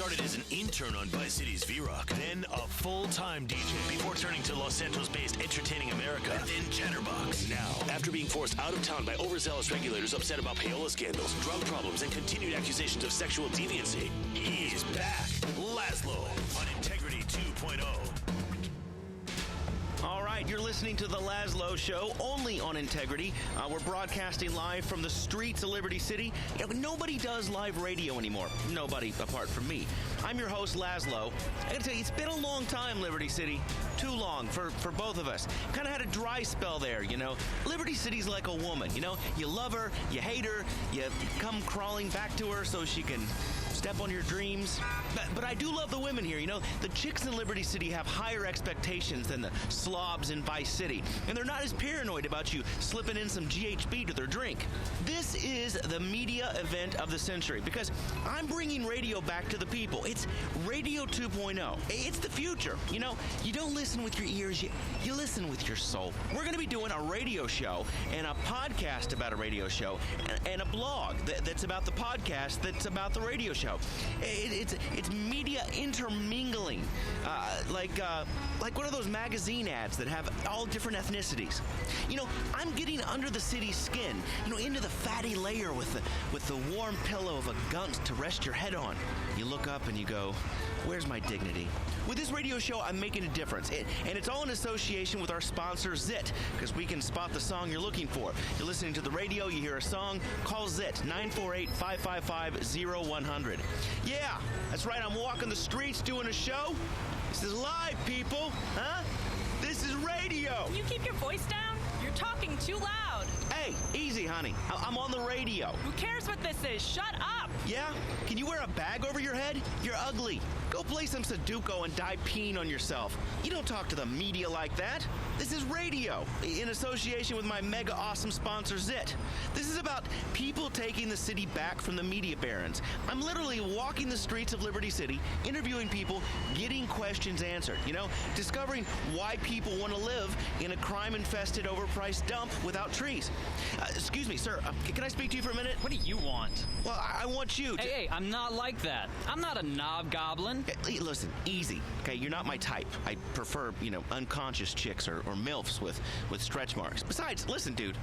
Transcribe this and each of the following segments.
started as an intern on Vice City's V-Rock, then a full-time DJ before turning to Los Santos-based Entertaining America, and then Chatterbox. Now, after being forced out of town by overzealous regulators upset about payola scandals, drug problems, and continued accusations of sexual deviancy, he's back. Laszlo on Integrity 2.0. All right, you're listening to The Laszlo Show, only on Integrity. We're broadcasting live from the streets of Liberty City. Nobody does live radio anymore. Nobody, apart from me. I'm your host, Laszlo. I gotta tell you, it's been a long time, Liberty City. Too long for both of us. Kind of had a dry spell there, you know. Liberty City's like a woman, you know. You love her, you hate her, you come crawling back to her so she can step on your dreams. But I do love the women here, you know. The chicks in Liberty City have higher expectations than the slobs in Vice City, and they're not as paranoid about you slipping in some GHB to their drink. This is the media event of the century because I'm bringing radio back to the people. It's Radio 2.0. It's the future. You know, you don't listen with your ears, you listen with your soul. We're going to be doing a radio show and a podcast about a radio show and a blog that's about the podcast that's about the radio show. It's media intermingling, like one of those magazine ads that have all different ethnicities. You know, I'm getting under the city's skin, you know, into the fatty layer with the warm pillow of a gunk to rest your head on. You look up and you go, where's my dignity? With this radio show, I'm making a difference. And it's all in association with our sponsor, Zit, because we can spot the song you're looking for. You're listening to the radio, you hear a song, call Zit, 948-555-0100. Yeah, that's right, I'm walking the streets doing a show. This is live, people, huh? This is radio. Can you keep your voice down? You're talking too loud. Hey, easy, honey. I'm on the radio. Who cares what this is? Shut up. Yeah? Can you wear a bag over your head? You're ugly. Go play some Sudoku and die peeing on yourself. You don't talk to the media like that. This is radio, in association with my mega awesome sponsor, Zit. This is about people taking the city back from the media barons. I'm literally walking the streets of Liberty City, interviewing people, getting questions answered, you know, discovering why people want to live in a crime-infested, overpriced dump without trees. Excuse me, sir, can I speak to you for a minute? What do you want? Well, I want you to... Hey, I'm not like that. I'm not a knob goblin. Hey, listen, easy, okay? You're not my type. I prefer, you know, unconscious chicks or MILFs with stretch marks. Besides, listen, dude,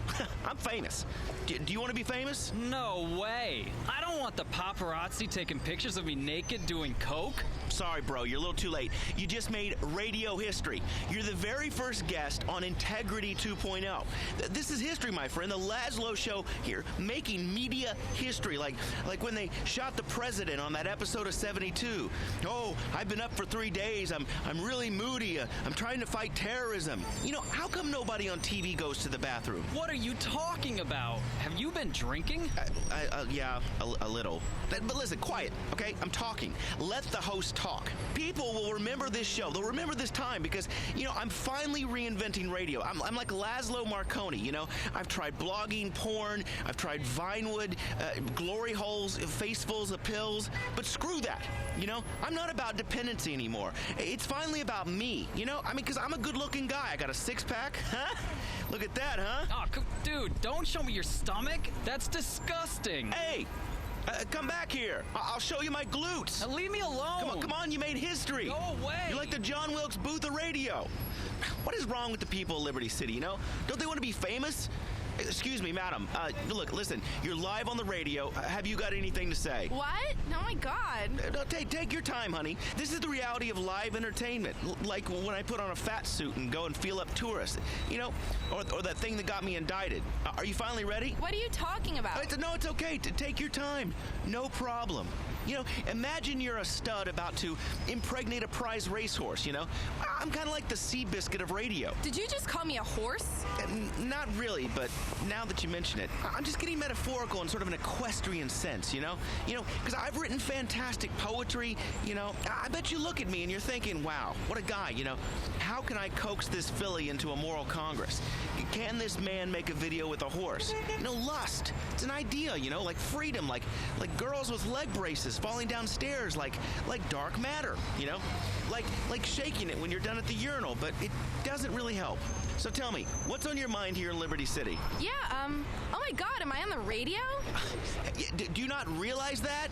I'm famous. Do you want to be famous? No way. I don't want the paparazzi taking pictures of me naked doing coke. Sorry, bro, you're a little too late. You just made radio history. You're the very first guest on Integrity 2.0. This is history, my friend. The Laszlo Show here, making media history. Like when they shot the president on that episode of 72. Oh, I've been up for 3 days. I'm really moody. I'm trying to fight terrorism. You know, how come nobody on TV goes to the bathroom? What are you talking about? Have you been drinking? Yeah, a little. But listen, quiet, okay? I'm talking. Let the host talk. People will remember this show. They'll remember this time because, you know, I'm finally reinventing radio. I'm like Laszlo Marconi, you know? I've tried blogging, porn. I've tried Vinewood, glory holes, facefuls of pills. But screw that, you know? I'm not about dependency anymore. It's finally about me, you know? I mean, because I'm a good-looking guy. I got a six-pack, huh? Look at that, huh? Oh, dude, don't show me your stomach. That's disgusting. Hey! Come back here. I'll show you my glutes. Now leave me alone. Come on, you made history. Go away. You're like the John Wilkes Booth of radio. What is wrong with the people of Liberty City, you know? Don't they want to be famous? Excuse me, madam. Look, listen, you're live on the radio. Have you got anything to say? What? Oh my God. Take your time, honey. This is the reality of live entertainment. Like when I put on a fat suit and go and feel up tourists. You know, or that thing that got me indicted. Are you finally ready? What are you talking about? No, it's okay. Take your time. No problem. You know, imagine you're a stud about to impregnate a prize racehorse, you know? I'm kind of like the Seabiscuit of radio. Did you just call me a horse? Not really, but now that you mention it, I'm just getting metaphorical in sort of an equestrian sense, you know? You know, because I've written fantastic poetry, you know? I bet you look at me and you're thinking, wow, what a guy, you know? How can I coax this filly into a moral congress? Can this man make a video with a horse? You know, lust. It's an idea, you know, like freedom, like girls with leg braces ideas falling downstairs like dark matter, you know? Like shaking it when you're done at the urinal, but it doesn't really help. So tell me, what's on your mind here in Liberty City? Yeah, oh my God, am I on the radio? Do you not realize that?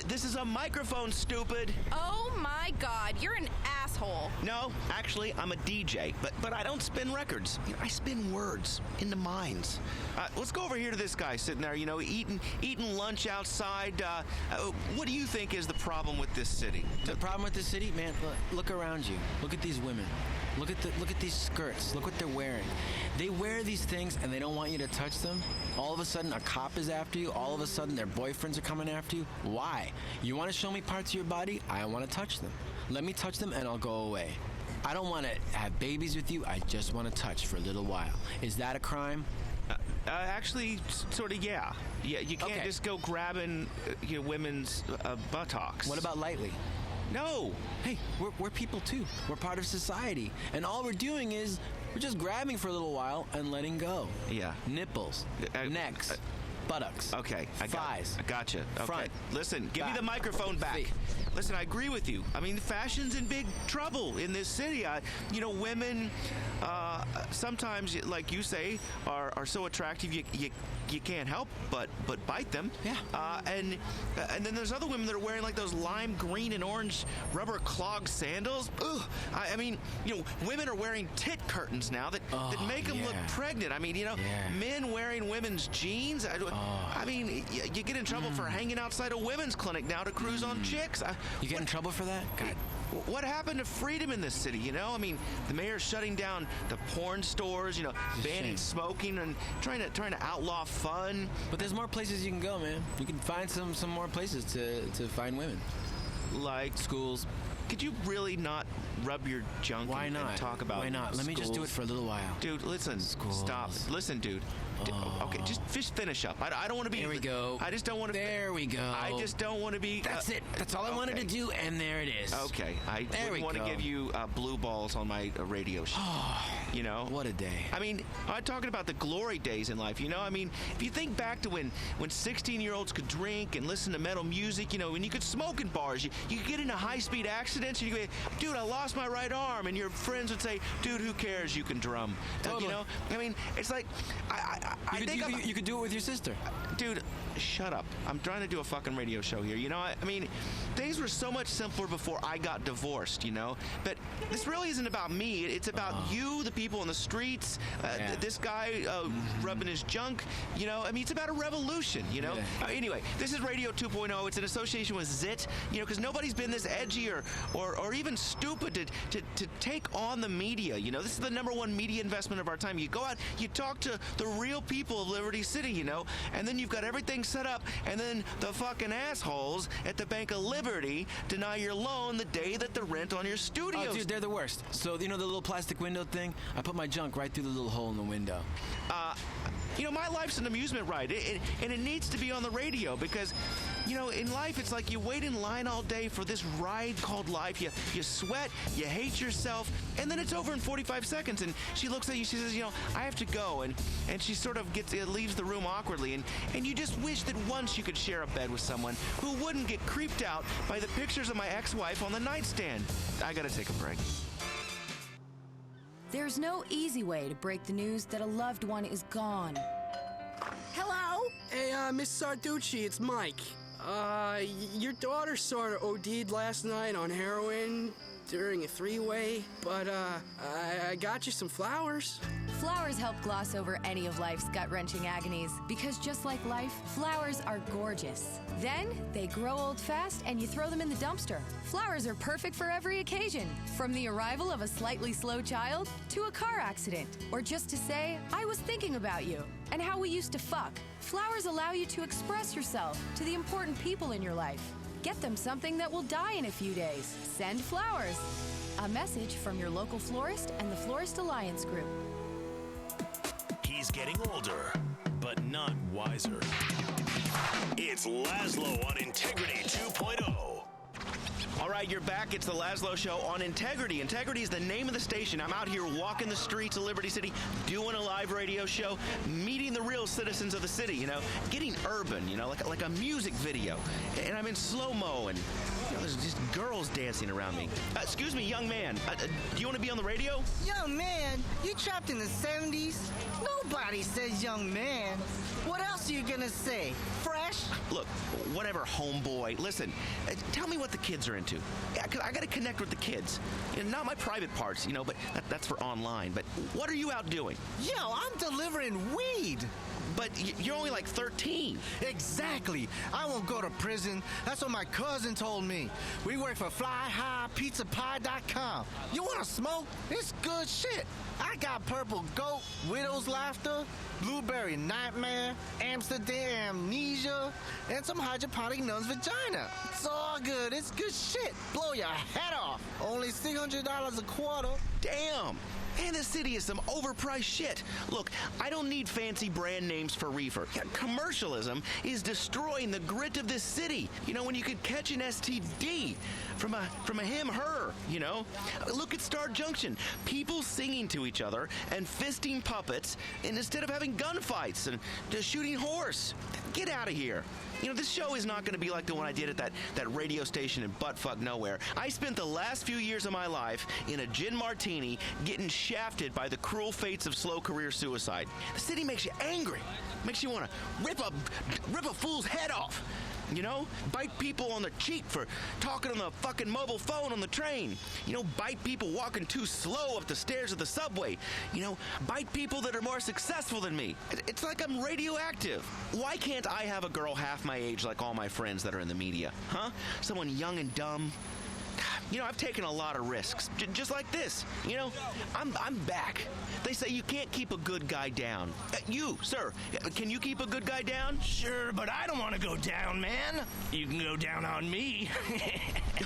This is a microphone, stupid. Oh my God, you're an asshole. No, actually, I'm a DJ, but I don't spin records. You know, I spin words into minds. Let's go over here to this guy sitting there, you know, eating lunch outside. What do you think is the problem with this city? The problem with this city, man, look around you. Look at these women. Look at these skirts. Look what they're wearing. They wear these things and they don't want you to touch them. All of a sudden, a cop is after you. All of a sudden, their boyfriends are coming after you. Why? You want to show me parts of your body? I want to touch them. Let me touch them and I'll go away. I don't want to have babies with you. I just want to touch for a little while. Is that a crime? Actually, sort of, yeah. Yeah, you can't just go grabbing your women's buttocks. What about lightly? No. Hey, we're people too. We're part of society. And all we're doing is we're just grabbing for a little while and letting go. Yeah. Nipples, necks, buttocks. Okay. Thighs. I gotcha. Okay. Front. Listen, give back. me the microphone back. Feet. Listen, I agree with you. I mean, fashion's in big trouble in this city. You know, women sometimes, like you say, are so attractive you can't help but bite them. Yeah. And then there's other women that are wearing like those lime green and orange rubber clog sandals. Ugh. I mean, you know, women are wearing tit curtains now that make them look pregnant. I mean, you know, men wearing women's jeans. I mean, you get in trouble for hanging outside a women's clinic now to cruise on chicks. You get in trouble for that? God. What happened to freedom in this city, you know? I mean, the mayor's shutting down the porn stores, you know, banning smoking and trying to outlaw fun. But there's more places you can go, man. You can find some more places to find women. Like schools. Could you really not rub your junk Why not? And talk about Why not? Let me just do it for a little while. Dude, listen. Schools. Stop. Listen, dude. Okay, just finish up. I don't want to be... There we go. I just don't want to... There we go. I just don't want to be... That's it. That's all I wanted to do, and there it is. Okay. I wouldn't want to give you blue balls on my radio show. You know? What a day. I mean, I'm talking about the glory days in life, you know? I mean, if you think back to when 16-year-olds could drink and listen to metal music, you know, when you could smoke in bars, you could get into high-speed accidents, and you could go, dude, I lost my right arm, and your friends would say, dude, who cares? You can drum. Totally. You know? I mean, it's like... You could do it with your sister. Dude, shut up. I'm trying to do a fucking radio show here. You know, I mean, things were so much simpler before I got divorced, you know? But this really isn't about me. It's about you, the people in the streets, this guy rubbing his junk, you know? I mean, it's about a revolution, you know? Yeah. Anyway, this is Radio 2.0. It's an association with ZIT, you know, because nobody's been this edgy or even stupid to take on the media, you know? This is the #1 media investment of our time. You go out, you talk to the real people of Liberty City, you know, and then you've got everything set up, and then the fucking assholes at the Bank of Liberty deny your loan the day that the rent on your studio. Oh, dude, they're the worst. So, you know the little plastic window thing? I put my junk right through the little hole in the window. You know, my life's an amusement ride, and it needs to be on the radio because, you know, in life, it's like you wait in line all day for this ride called life. You sweat, you hate yourself, and then it's over in 45 seconds, and she looks at you, she says, you know, I have to go, and she sort of leaves the room awkwardly, and you just wish that once you could share a bed with someone who wouldn't get creeped out by the pictures of my ex-wife on the nightstand. I gotta take a break. There's no easy way to break the news that a loved one is gone. Hello? Hey, Miss Sarducci, it's Mike. Your daughter sort of OD'd last night on heroin during a three-way, but, I got you some flowers. Flowers help gloss over any of life's gut-wrenching agonies, because just like life, flowers are gorgeous. Then, they grow old fast and you throw them in the dumpster. Flowers are perfect for every occasion, from the arrival of a slightly slow child to a car accident, or just to say, I was thinking about you, and how we used to fuck. Flowers allow you to express yourself to the important people in your life. Get them something that will die in a few days. Send flowers. A message from your local florist and the Florist Alliance Group. He's getting older, but not wiser. It's Laszlo on Integrity 2.0. All right, you're back. It's the Laszlo Show on Integrity. Integrity is the name of the station. I'm out here walking the streets of Liberty City, doing a live radio show, meeting the real citizens of the city, you know, getting urban, you know, like a music video. And I'm in slow-mo, and there's just girls dancing around me. Excuse me, young man. Do you want to be on the radio? Young man, you trapped in the 70s? Nobody says young man. What else are you gonna say? Fresh? Look, whatever, homeboy. Listen, tell me what the kids are into. Yeah, 'cause I gotta connect with the kids. You know, not my private parts, you know, but that's for online. But what are you out doing? Yo, I'm delivering weed. But you're only like 13. Exactly. I won't go to prison. That's what my cousin told me. We work for FlyHighPizzaPie.com. You want to smoke? It's good shit. I got Purple Goat, Widow's Laughter, Blueberry Nightmare, Amsterdam Amnesia, and some hydroponic nun's vagina. It's all good. It's good shit. Blow your head off. Only $600 a quarter. Damn. Man, this city is some overpriced shit. Look, I don't need fancy brand names for reefer. Yeah, commercialism is destroying the grit of this city. You know, when you could catch an STD from a him, her, you know? Look at Star Junction. People singing to each other and fisting puppets instead of having gunfights and just shooting horse. Get out of here. You know, this show is not going to be like the one I did at that radio station in buttfuck nowhere. I spent the last few years of my life in a gin martini getting shafted by the cruel fates of slow career suicide. The city makes you angry. Makes you want to rip a fool's head off. You know, bite people on the cheek for talking on the fucking mobile phone on the train. You know, bite people walking too slow up the stairs of the subway. You know, bite people that are more successful than me. It's like I'm radioactive. Why can't I have a girl half my age like all my friends that are in the media? Huh? Someone young and dumb. You know, I've taken a lot of risks, just like this. You know, I'm back. They say you can't keep a good guy down. You, sir, can you keep a good guy down? Sure, but I don't want to go down, man. You can go down on me.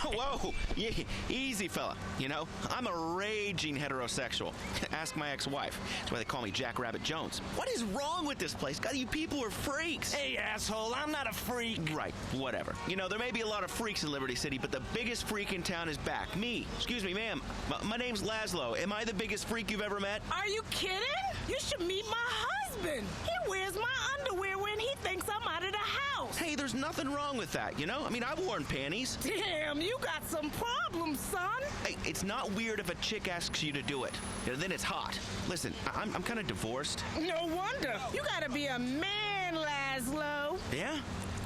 Whoa, yeah, easy, fella. You know, I'm a raging heterosexual. Ask my ex-wife. That's why they call me Jack Rabbit Jones. What is wrong with this place? God, you people are freaks. Hey, asshole, I'm not a freak. Right, whatever. You know, there may be a lot of freaks in Liberty City, but the biggest freak in town is back. Me. Excuse me, ma'am. My name's Laszlo. Am I the biggest freak you've ever met? Are you kidding? You should meet my husband. He wears my underwear when he thinks I'm out of the house. Hey, there's nothing wrong with that, you know? I mean, I've worn panties. Damn, you got some problems, son. Hey, it's not weird if a chick asks you to do it. You know, then it's hot. Listen, I'm kind of divorced. No wonder. You gotta be a man, Laszlo. Yeah?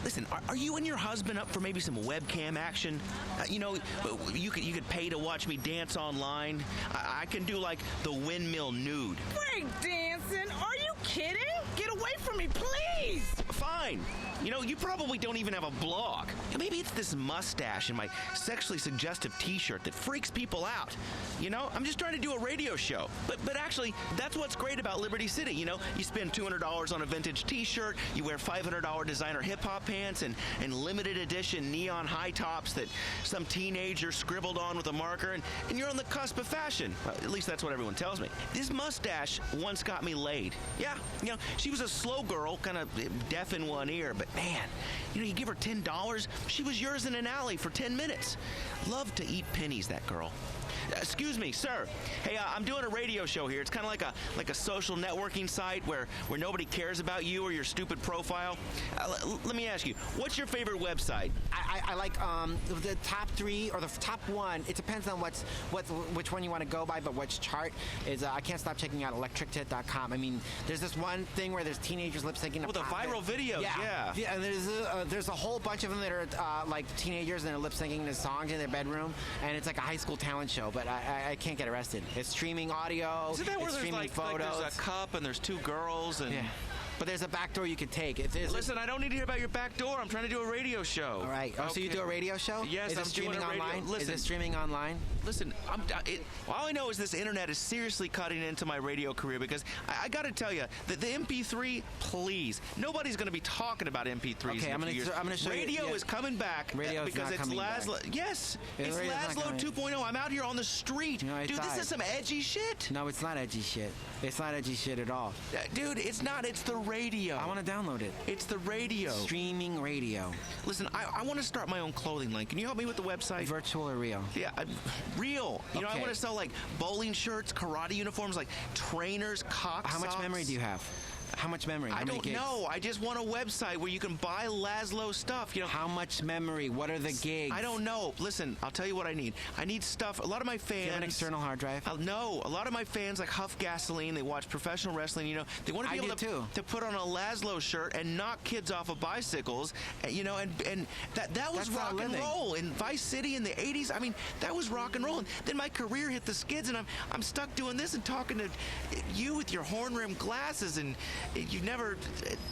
Listen, are you and your husband up for maybe some webcam action? You know, you could pay to watch me dance online. I can do like the windmill nude. Break dancing? Are you kidding? Get away from me, please. Fine. You know, you probably don't even have a blog. Maybe it's this mustache and my sexually suggestive t-shirt that freaks people out. You know, I'm just trying to do a radio show. But actually, that's what's great about Liberty City. You know, you spend $200 on a vintage t-shirt, you wear $500 designer hip-hop pants and limited edition neon high tops that some teenager scribbled on with a marker, and you're on the cusp of fashion. Well, at least that's what everyone tells me. This mustache once got me laid. Yeah, you know, she was a slow girl, kind of deaf in one ear, but man, you know, you give her $10, she was yours in an alley for 10 minutes. Loved to eat pennies, that girl. Excuse me, sir. Hey, I'm doing a radio show here. It's kind of like a social networking site where nobody cares about you or your stupid profile. Let me ask you, what's your favorite website? I like the top 3 or the top 1. It depends on which one you want to go by, but which chart is. I can't stop checking out electrictit.com. I mean, there's this one thing where there's teenagers lip syncing. Oh, the viral videos. Yeah. And there's a whole bunch of them that are like teenagers and they're lip syncing the songs in their bedroom, and it's like a high school talent show. But I can't get arrested. It's streaming audio. Isn't that where it's there's streaming photos. There's a cup and there's 2 girls and. Yeah. But there's a back door you could take. Listen, I don't need to hear about your back door. I'm trying to do a radio show. All right. Oh, okay. So you do a radio show? Yes, I'm streaming doing a radio. online. Listen, is it streaming online? Listen, all I know is this internet is seriously cutting into my radio career because I got to tell you that the MP3, please, nobody's going to be talking about MP3s. Okay, I'm going to show you. Radio is coming back because it's Laszlo. Yes, it's Laszlo 2.0. I'm out here on the street. No, dude, this is some edgy shit. No, it's not edgy shit. It's not edgy shit at all. Dude, it's not. It's the radio. I want to download it. It's the radio. Streaming radio. Listen, I want to start my own clothing line. Can you help me with the website? Virtual or real? Yeah, real. You know, I Okay. want to sell like bowling shirts, karate uniforms, like trainers, cock How much socks. memory do you have? How much memory? How I many don't gigs? know. I just want a website where you can buy Laszlo stuff. You know, How much memory? What are the gigs? I don't know. Listen, I'll tell you what I need. I need stuff. A lot of my fans. Do you have an external hard drive? No, a lot of my fans like huff gasoline. They watch professional wrestling. You know, they want to be I able do too. to put on a Laszlo shirt and knock kids off of bicycles. You know, and that was That's not rock and living. roll in Vice City in the '80s. I mean, that was rock and roll. And then my career hit the skids, and I'm stuck doing this and talking to you with your horn-rimmed glasses, and you've never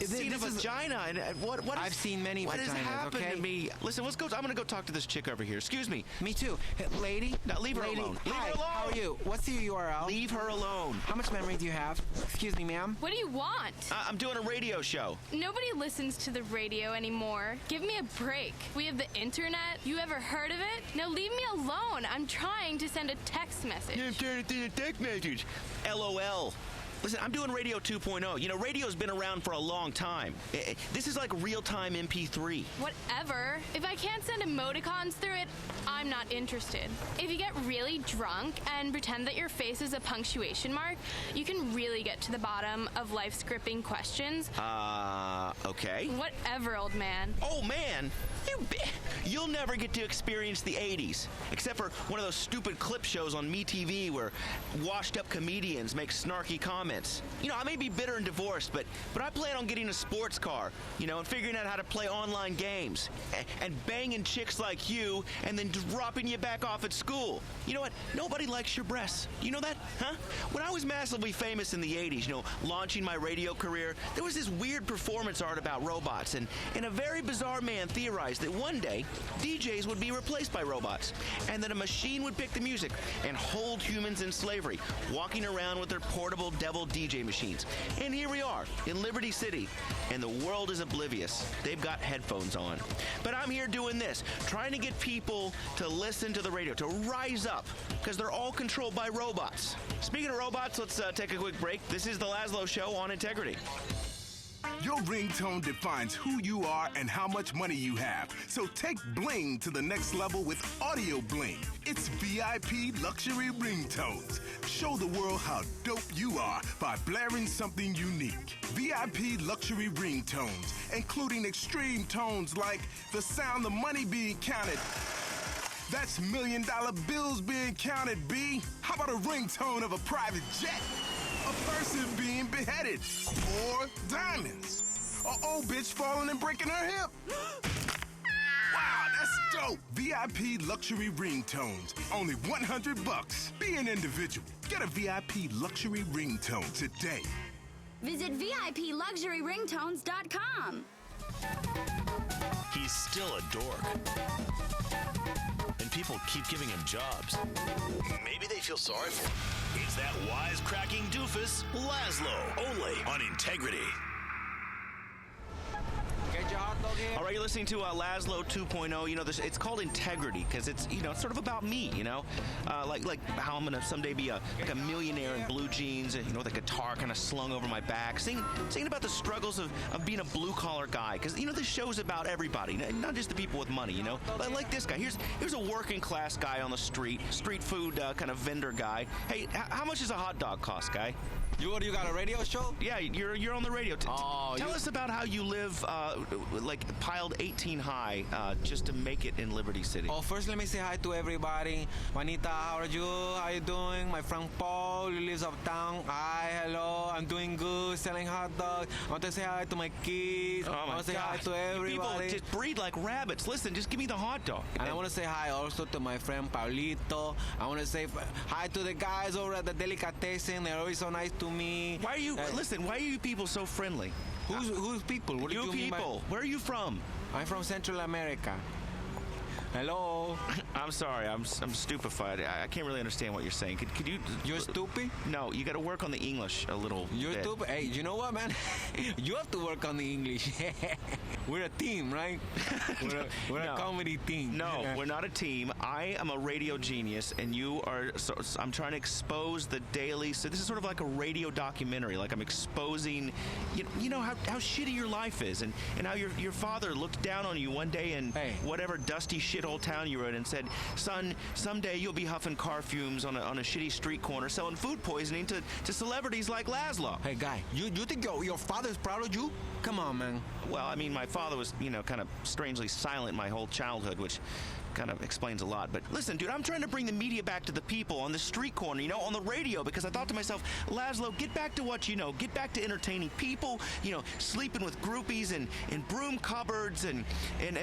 seen a this is- vagina. And what? I've seen many What has vaginas, happened okay? to me? Listen, let's go. I'm gonna go talk to this chick over here. Excuse me. Me too. Hey, lady? No, leave her Lady, alone. Leave hi, her alone. How are you? What's the URL? Leave her alone. How much memory do you have? Excuse me, ma'am. What do you want? I'm doing a radio show. Nobody listens to the radio anymore. Give me a break. We have the internet. You ever heard of it? Now leave me alone. I'm trying to send a text message. I'm turning to a text message. LOL. Listen, I'm doing Radio 2.0. You know, radio's been around for a long time. This is like real-time MP3. Whatever. If I can't send emoticons through it, I'm not interested. If you get really drunk and pretend that your face is a punctuation mark, you can really get to the bottom of life's gripping questions. Okay. Whatever, old man. Oh, man. You'll never get to experience the 80s, except for one of those stupid clip shows on MeTV where washed-up comedians make snarky comments. You know, I may be bitter and divorced, but I plan on getting a sports car, you know, and figuring out how to play online games, and banging chicks like you, and then dropping you back off at school. You know what? Nobody likes your breasts. You know that? Huh? When I was massively famous in the 80s, you know, launching my radio career, there was this weird performance art about robots, and a very bizarre man theorized that one day DJs would be replaced by robots, and that a machine would pick the music and hold humans in slavery, walking around with their portable devil DJ machines. And here we are in Liberty City, and the world is oblivious. They've got headphones on. But I'm here doing this, trying to get people to listen to the radio, to rise up, because they're all controlled by robots. Speaking of robots, let's take a quick break. This is the Laszlo Show on Integrity. Your ringtone defines who you are and how much money you have. So take bling to the next level with Audio Bling. It's VIP luxury ringtones. Show the world how dope you are by blaring something unique. VIP luxury ringtones, including extreme tones like the sound of money being counted. That's $1 million bills being counted, B. How about a ringtone of a private jet? A person being beheaded, or diamonds. An old bitch falling and breaking her hip. Wow, that's dope. VIP luxury ringtones, only $100. Be an individual. Get a VIP luxury ringtone today. Visit VIPLuxuryRingtones.com. He's still a dork. And people keep giving him jobs. Maybe they feel sorry for him. It's that wisecracking doofus, Laszlo, only on Integrity. Get your hot dog here. All right, you're listening to Laszlo 2.0. You know, it's called Integrity because it's, you know, it's sort of about me, you know, like how I'm gonna someday be like a millionaire in blue jeans, you know, with a guitar kind of slung over my back, singing about the struggles of being a blue collar guy. Because you know, this show's about everybody, not just the people with money, you know. But like this guy, here's a working class guy on the street food kind of vendor guy. Hey, how much does a hot dog cost, guy? You got a radio show? Yeah, you're on the radio. Tell us about how you live, like piled 18 high, just to make it in Liberty City. Oh, first let me say hi to everybody. Juanita, how are you? How you doing? My friend Paul, who lives uptown. Hi, hello. I'm doing good, selling hot dogs. I want to say hi to my kids. Oh I my want to say hi gosh. to You everybody. people just breed like rabbits. Listen, just give me the hot dog. And I want to say hi also to my friend Paulito. I want to say hi to the guys over at the Delicatessen. They're always so nice to me. Why are you why are you people so friendly? Who's people? What do You you mean by- people. Where are you from? I'm from Central America. Hello? I'm sorry. I'm stupefied. I can't really understand what you're saying. Could you... You're stupid? No, you got to work on the English a little You're bit. stupid? Hey, you know what, man? You have to work on the English. We're a team, right? We're a comedy team. No, we're not a team. I am a radio genius, and you are... So I'm trying to expose the daily... So this is sort of like a radio documentary. Like I'm exposing... You know how shitty your life is, and how your father looked down on you one day in whatever dusty shithole town you were in and said, son, someday you'll be huffing car fumes on a shitty street corner selling food poisoning to celebrities like Laszlo. Hey, guy, you think your father's proud of you? Come on, man. Well, I mean, my father was, kind of strangely silent my whole childhood, which kind of explains a lot. But listen, dude, I'm trying to bring the media back to the people on the street corner, on the radio, because I thought to myself, Laszlo, get back to what you know. Get back to entertaining people, sleeping with groupies and in broom cupboards and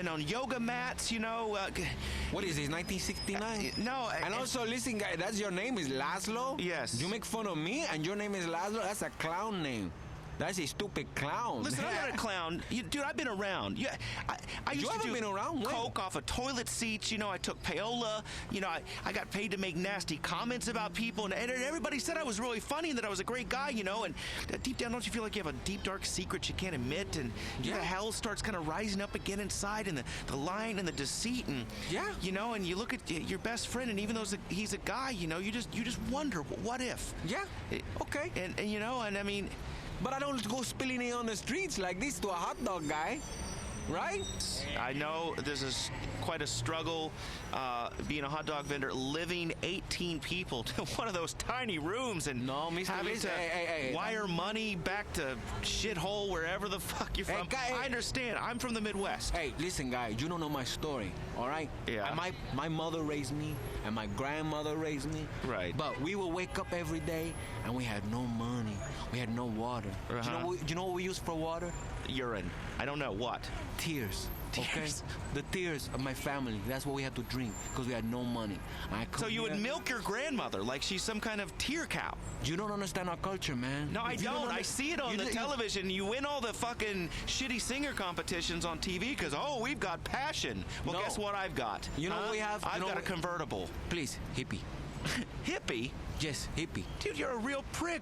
on yoga mats, What is this, 1969? No. And also, listen, guy, that's your name is Laszlo? Yes. You make fun of me and your name is Laszlo? That's a clown name. That's a stupid clown. Listen, I'm not a clown. Dude, I've been around. Yeah, I used to do been around? coke off of toilet seats. I took payola. I got paid to make nasty comments about people. And everybody said I was really funny and that I was a great guy, And deep down, don't you feel like you have a deep, dark secret you can't admit? And the hell starts kind of rising up again inside, and the lying and the deceit. And, and you look at your best friend, and even though he's a guy, you just wonder, what if? Yeah, okay. And I mean... But I don't go spilling it on the streets like this to a hot dog guy, right? I know this is quite a struggle, being a hot dog vendor, living 18 people to one of those tiny rooms and having to wire money back to shithole wherever the fuck you're from. Guy, I understand. I'm from the Midwest. Hey, listen, guy, you don't know my story, all right? Yeah. My mother raised me, and my grandmother raised me. Right. But we would wake up every day, and we had no money. We had no water. Uh-huh. Do you know what we use for water? Urine. I don't know. What? Tears. Okay? Tears. The tears of my family. That's what we had to drink because we had no money. So you would milk your grandmother like she's some kind of tear cow. You don't understand our culture, man. No, I don't. I see it on the television. You win all the fucking shitty singer competitions on TV because, we've got passion. Well, guess what I've got? You know what we have? I've got a convertible. Please, hippie. Hippie? Yes, hippie. Dude, you're a real prick.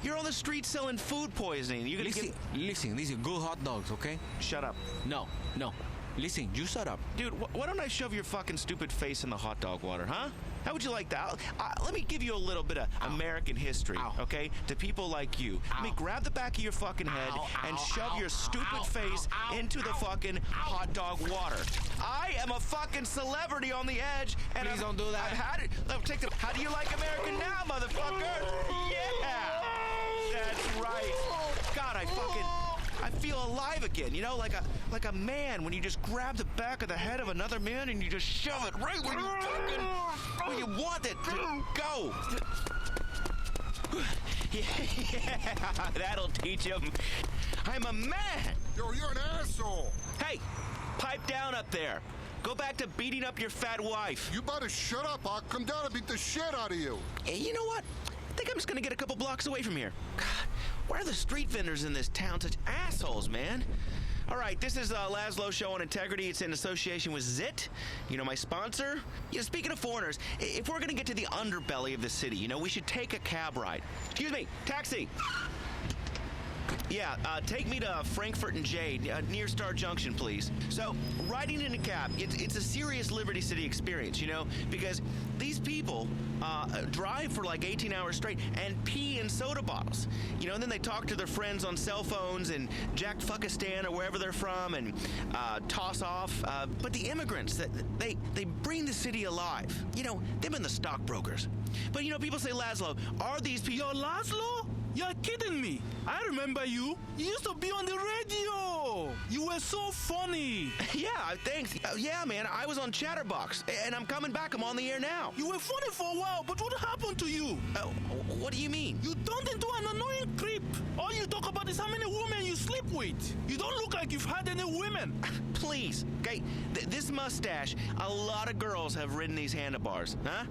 You're on the street selling food poisoning. You're gonna listen, these are good hot dogs, okay? Shut up. No. Listen, you shut up. Dude, why don't I shove your fucking stupid face in the hot dog water, huh? How would you like that? Let me give you a little bit of American history, okay? To people like you. Let me grab the back of your fucking head and shove your stupid face into the fucking hot dog water. I am a fucking celebrity on the edge, and Please don't do that. I've had it. How do you like American now, motherfucker? Yeah! That's right. God, I feel alive again, like a man when you just grab the back of the head of another man and you just shove it right where you want it to go. Yeah, that'll teach him. I'm a man. Yo, you're an asshole. Hey, pipe down up there. Go back to beating up your fat wife. You better shut up. I'll come down and beat the shit out of you. Hey, you know what? I think I'm just gonna get a couple blocks away from here. God, why are the street vendors in this town such assholes, man? All right, this is Laszlo Show on Integrity. It's in association with Zit, my sponsor. Speaking of foreigners, if we're gonna get to the underbelly of the city, we should take a cab ride. Excuse me, taxi. Yeah, take me to Frankfurt and Jade, near Star Junction, please. So, riding in a cab, it's a serious Liberty City experience, because these people drive for like 18 hours straight and pee in soda bottles. And then they talk to their friends on cell phones in Jackfuckistan or wherever they're from and toss off. But the immigrants, they bring the city alive. Them and the stockbrokers. But, people say, Laszlo, are these people... Yo, Laszlo? You're kidding me. I remember you. You used to be on the radio. You were so funny. Yeah, thanks. Yeah, man, I was on Chatterbox, and I'm coming back. I'm on the air now. You were funny for a while, but what happened to you? What do you mean? You turned into an annoying creep. All you talk about is how many women you sleep with. You don't look like you've had any women. Please, okay, this mustache, a lot of girls have ridden these handlebars, huh?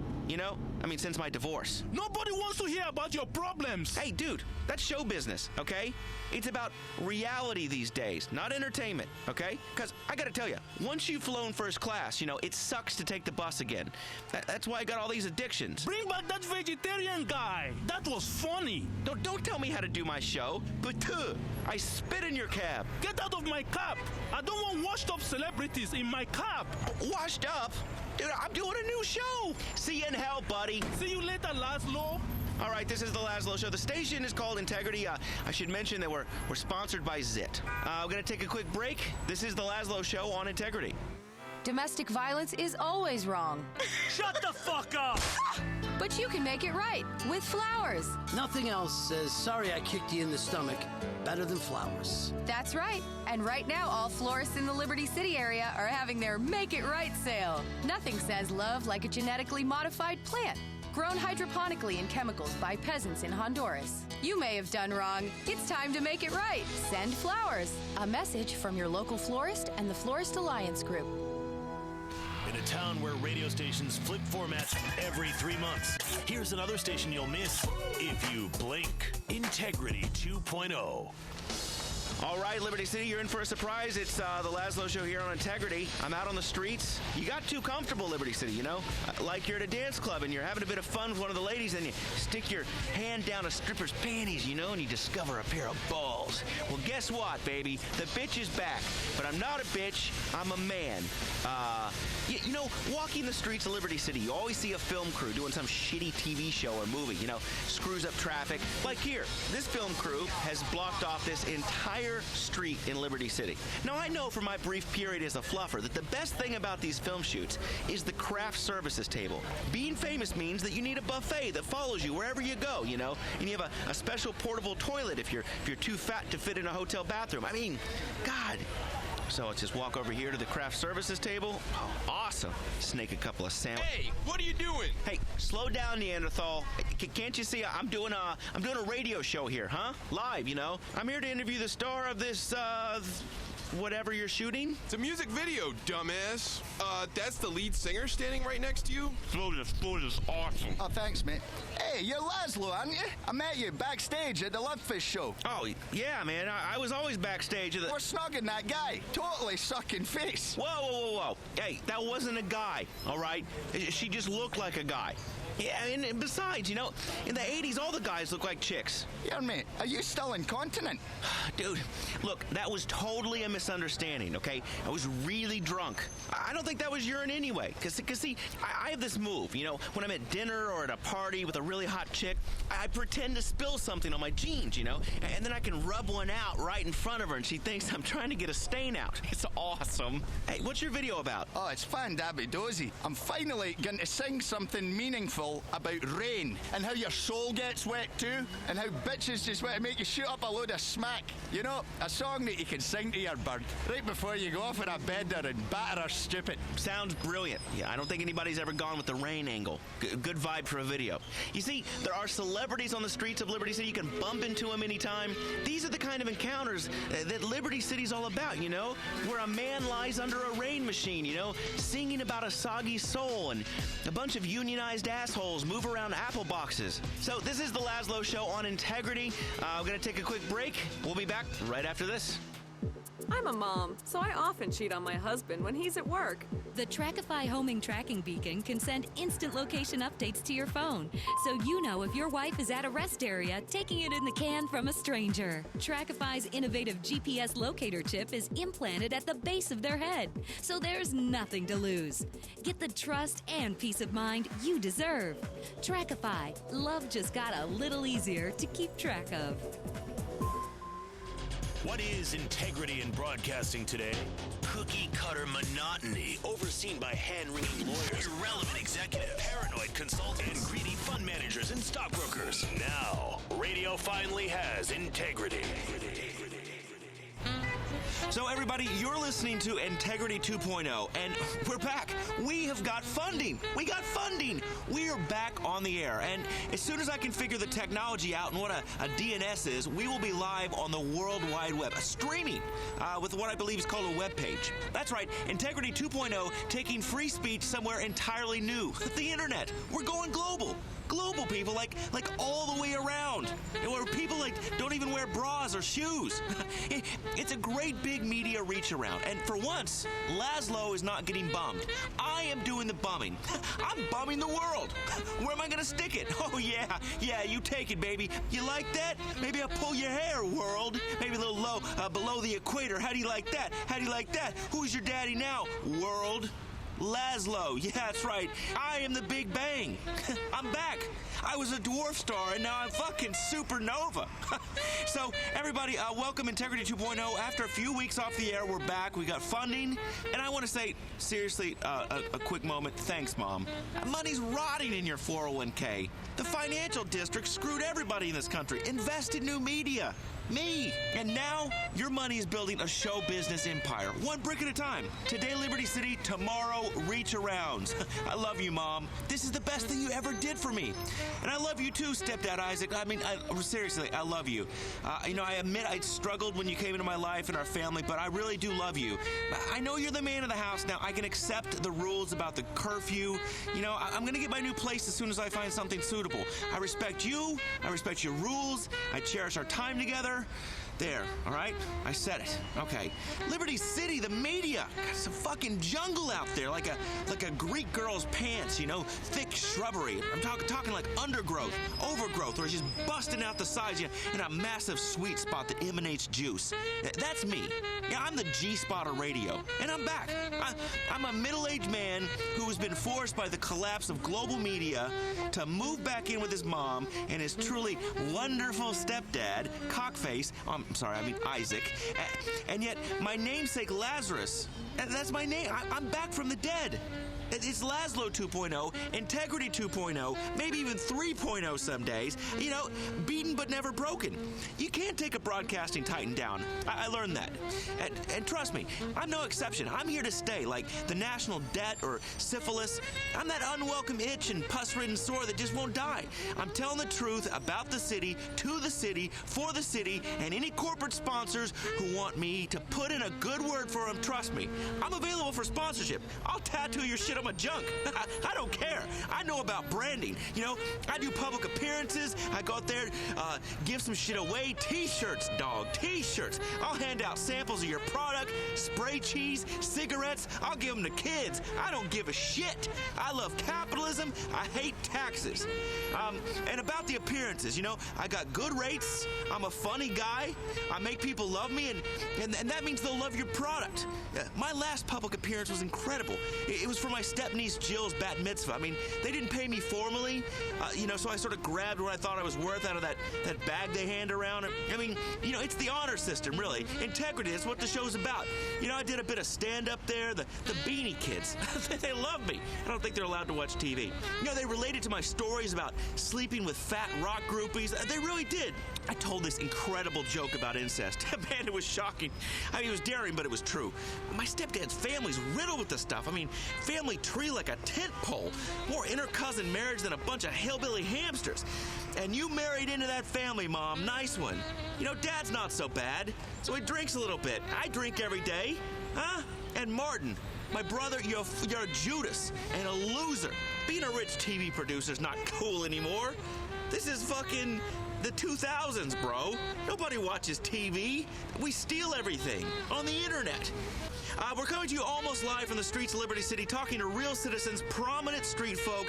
I mean, since my divorce. Nobody wants to hear about your problems. Hey, dude, that's show business, okay? It's about reality these days, not entertainment, okay? Because I gotta tell you, once you've flown first class, you know, it sucks to take the bus again. That's why I got all these addictions. Bring back that vegetarian guy. That was funny. Don't tell me how to do my show. But I spit in your cab. Get out of my cab. I don't want washed up celebrities in my cab. Washed up? Dude, I'm doing a new show. See you in hell, buddy. See you later, Laszlo. All right, this is the Laszlo Show. The station is called Integrity. I should mention that we're sponsored by Zit. We're going to take a quick break. This is the Laszlo Show on Integrity. Domestic violence is always wrong. Shut the fuck up! But you can make it right with flowers. Nothing else says, sorry I kicked you in the stomach, better than flowers. That's right. And right now, all florists in the Liberty City area are having their Make It Right sale. Nothing says love like a genetically modified plant, grown hydroponically in chemicals by peasants in Honduras. You may have done wrong. It's time to make it right. Send flowers. A message from your local florist and the Florist Alliance Group. In a town where radio stations flip formats every 3 months, here's another station you'll miss if you blink. Integrity 2.0. All right, Liberty City, you're in for a surprise. It's the Laszlo Show here on Integrity. I'm out on the streets. You got too comfortable, Liberty City, you know? Like you're at a dance club and you're having a bit of fun with one of the ladies and you stick your hand down a stripper's panties, you know, and you discover a pair of balls. Well, guess what, baby? The bitch is back. But I'm not a bitch. I'm a man. You know, walking the streets of Liberty City, you always see a film crew doing some shitty TV show or movie, you know, screws up traffic. Like here, this film crew has blocked off this entire street in Liberty City. Now, I know from my brief period as a fluffer that the best thing about these film shoots is the craft services table. Being famous means that you need a buffet that follows you wherever you go, you know, and you have a special portable toilet if you're too fat to fit in a hotel bathroom. I mean, God. So let's just walk over here to the craft services table. Oh, awesome. Snake a couple of sandwiches. Hey, what are you doing? Hey, slow down, Neanderthal. Can't you see I'm doing a radio show here, huh? Live, you know. I'm here to interview the star of this whatever you're shooting. It's a music video, dumbass. That's the lead singer standing right next to you? Float is awesome. Oh, thanks, man. Hey, you're Laszlo, aren't you? I met you backstage at the Lovefish show. Oh, yeah, man. I was always backstage at the... We're snogging that guy. Totally sucking face. Whoa. Hey, that wasn't a guy, all right? She just looked like a guy. Yeah, and besides, you know, in the 80s, all the guys look like chicks. Yeah, mate, are you still incontinent? Dude, look, that was totally a misunderstanding, okay? I was really drunk. I don't think that was urine anyway. Because see, I have this move, you know, when I'm at dinner or at a party with a really hot chick, I pretend to spill something on my jeans, you know? And then I can rub one out right in front of her, and she thinks I'm trying to get a stain out. It's awesome. Hey, what's your video about? Oh, it's fan-dabby-dozy. I'm finally going to sing something meaningful about rain and how your soul gets wet too and how bitches just want to make you shoot up a load of smack. You know, a song that you can sing to your bird right before you go off in a bender and batter her stupid. Sounds brilliant. Yeah, I don't think anybody's ever gone with the rain angle. Good vibe for a video. You see, there are celebrities on the streets of Liberty City. You can bump into them anytime. These are the kind of encounters that Liberty City's all about, you know, where a man lies under a rain machine, you know, singing about a soggy soul and a bunch of unionized assholes move around apple boxes. So this is the Laszlo Show on Integrity. We're going to take a quick break. We'll be back right after this. I'm a mom, so I often cheat on my husband when he's at work. The Trackify homing tracking beacon can send instant location updates to your phone, so you know if your wife is at a rest area taking it in the can from a stranger. Trackify's innovative GPS locator chip is implanted at the base of their head, so there's nothing to lose. Get the trust and peace of mind you deserve. Trackify. Love just got a little easier to keep track of. What is integrity in broadcasting today? Cookie-cutter monotony, overseen by hand-wringing lawyers, irrelevant executive, paranoid consultants, and greedy fund managers and stockbrokers. Now, radio finally has integrity. So everybody, you're listening to Integrity 2.0, and we're back. We have got funding. We got funding. We are back on the air, and as soon as I can figure the technology out and what a DNS is, we will be live on the World Wide Web, streaming with what I believe is called a web page. That's right, Integrity 2.0, taking free speech somewhere entirely new. The internet. We're going global. Global, people, like all the way around, where people don't even wear bras or shoes. It's a great big media reach around, and for once, Laszlo is not getting bummed. I am doing the bumming. I'm bumming the world. Where am I gonna stick it? Oh yeah, you take it, baby. You like that? Maybe I'll pull your hair, world. Maybe a little low, below the equator. How do you like that? How do you like that? Who's your daddy now, world? Laszlo. Yeah, that's right. I am the Big Bang. I'm back. I was a dwarf star, and now I'm fucking supernova. So, everybody, welcome Integrity 2.0. After a few weeks off the air, we're back. We got funding. And I want to say, seriously, a quick moment. Thanks, Mom. Money's rotting in your 401k. The financial district screwed everybody in this country. Invest in new media. Me. And now, your money is building a show business empire, one brick at a time. Today, Liberty City, tomorrow, reach arounds. I love you, Mom. This is the best thing you ever did for me. And I love you too, Stepdad Isaac. I mean, seriously, I love you. I admit I struggled when you came into my life and our family, but I really do love you. I know you're the man of the house now. I can accept the rules about the curfew. I'm going to get my new place as soon as I find something suitable. I respect you. I respect your rules. I cherish our time together. There, all right? I said it. Okay. Liberty City, the media. It's a fucking jungle out there, like a Greek girl's pants, thick shrubbery. I'm talking like undergrowth, overgrowth, or just busting out the sides in a massive sweet spot that emanates juice. That's me. Yeah, I'm the G-spot of radio, and I'm back. I'm a middle-aged man who has been forced by the collapse of global media to move back in with his mom and his truly wonderful stepdad, Cockface. Isaac. And yet, my namesake Lazarus, that's my name. I'm back from the dead. It's Laszlo 2.0, Integrity 2.0, maybe even 3.0 some days. Beaten but never broken. You can't take a broadcasting titan down. I learned that. And trust me, I'm no exception. I'm here to stay, like the national debt or syphilis. I'm that unwelcome itch and pus-ridden sore that just won't die. I'm telling the truth about the city, to the city, for the city, and any corporate sponsors who want me to put in a good word for them. Trust me, I'm available for sponsorship. I'll tattoo your shit on my junk. I don't care. I know about branding. I do public appearances. I go out there, give some shit away. T-shirts, dog. T-shirts. I'll hand out samples of your product, spray cheese, cigarettes. I'll give them to kids. I don't give a shit. I love capitalism. I hate taxes. And about the appearances, I got good rates. I'm a funny guy. I make people love me, and that means they'll love your product. My last public appearance was incredible. It was for my stepniece Jill's bat mitzvah. I mean, they didn't pay me formally, so I sort of grabbed what I thought I was worth out of that bag they hand around. I mean, it's the honor system, really. Integrity, that's what the show's about. I did a bit of stand-up there. The Beanie Kids, they love me. I don't think they're allowed to watch TV. They related to my stories about sleeping with fat rock groupies. They really did. I told this incredible joke about incest. Man, it was shocking. I mean, it was daring, but it was true. My stepdad's family's riddled with this stuff. I mean, family tree like a tent pole. More inter-cousin marriage than a bunch of hillbilly hamsters. And you married into that family, Mom. Nice one. Dad's not so bad, so he drinks a little bit. I drink every day. Huh? And Martin, my brother, you're a Judas and a loser. Being a rich TV producer's not cool anymore. This is fucking the 2000s, bro. Nobody watches TV. We steal everything on the internet. We're coming to you almost live from the streets of Liberty City, talking to real citizens, prominent street folk,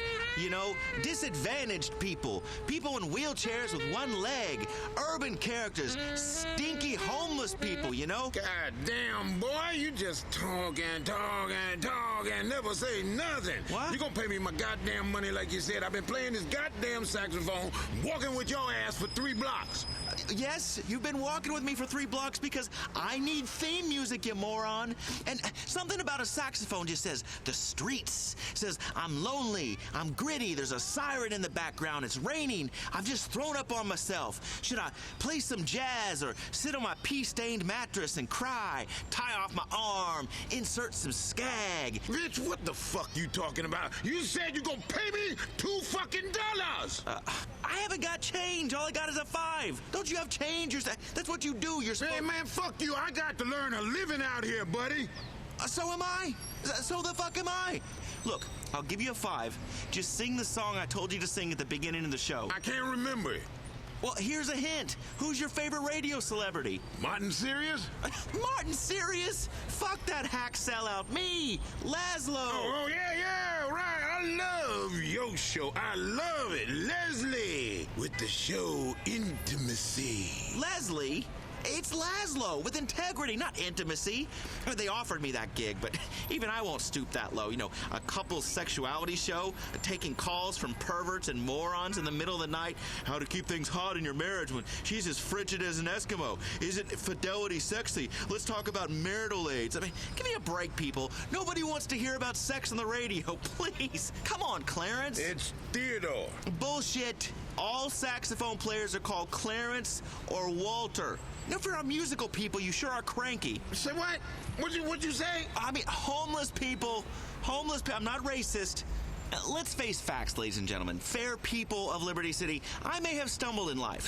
disadvantaged people, people in wheelchairs with one leg, urban characters, stinky homeless people, God damn, boy, you just talk and never say nothing. What? You gonna pay me my goddamn money like you said. I've been playing this goddamn saxophone, walking with your ass for 3 blocks. Yes, you've been walking with me for 3 blocks because I need theme music, you moron. And something about a saxophone just says, the streets. Says, I'm lonely, I'm gritty, there's a siren in the background, it's raining, I've just thrown up on myself. Should I play some jazz or sit on my pee-stained mattress and cry, tie off my arm, insert some skag? Bitch, what the fuck you talking about? You said you gonna pay me $2 I haven't got change. All I got is a 5. Don't you have change? That's what you do. You're Hey, man, fuck you. I got to learn a living out here, buddy. So am I. So the fuck am I. Look, I'll give you a 5. Just sing the song I told you to sing at the beginning of the show. I can't remember it. Well, here's a hint. Who's your favorite radio celebrity? Martin Sirius? Martin Sirius? Fuck that hack sellout. Me, Laszlo. Oh, yeah, right. I love your show. I love it. Leslie with the show Intimacy. Leslie? It's Laszlo with integrity, not intimacy. They offered me that gig, but even I won't stoop that low. You know, a couple's sexuality show, taking calls from perverts and morons in the middle of the night. How to keep things hot in your marriage when she's as frigid as an Eskimo. Isn't fidelity sexy? Let's talk about marital aids. I mean, give me a break, people. Nobody wants to hear about sex on the radio. Please. Come on, Clarence. It's Theodore. Bullshit. All saxophone players are called Clarence or Walter. Now, for our musical people, you sure are cranky. Say what? What'd you say? I mean, homeless people. I'm not racist. Let's face facts, ladies and gentlemen. Fair people of Liberty City, I may have stumbled in life.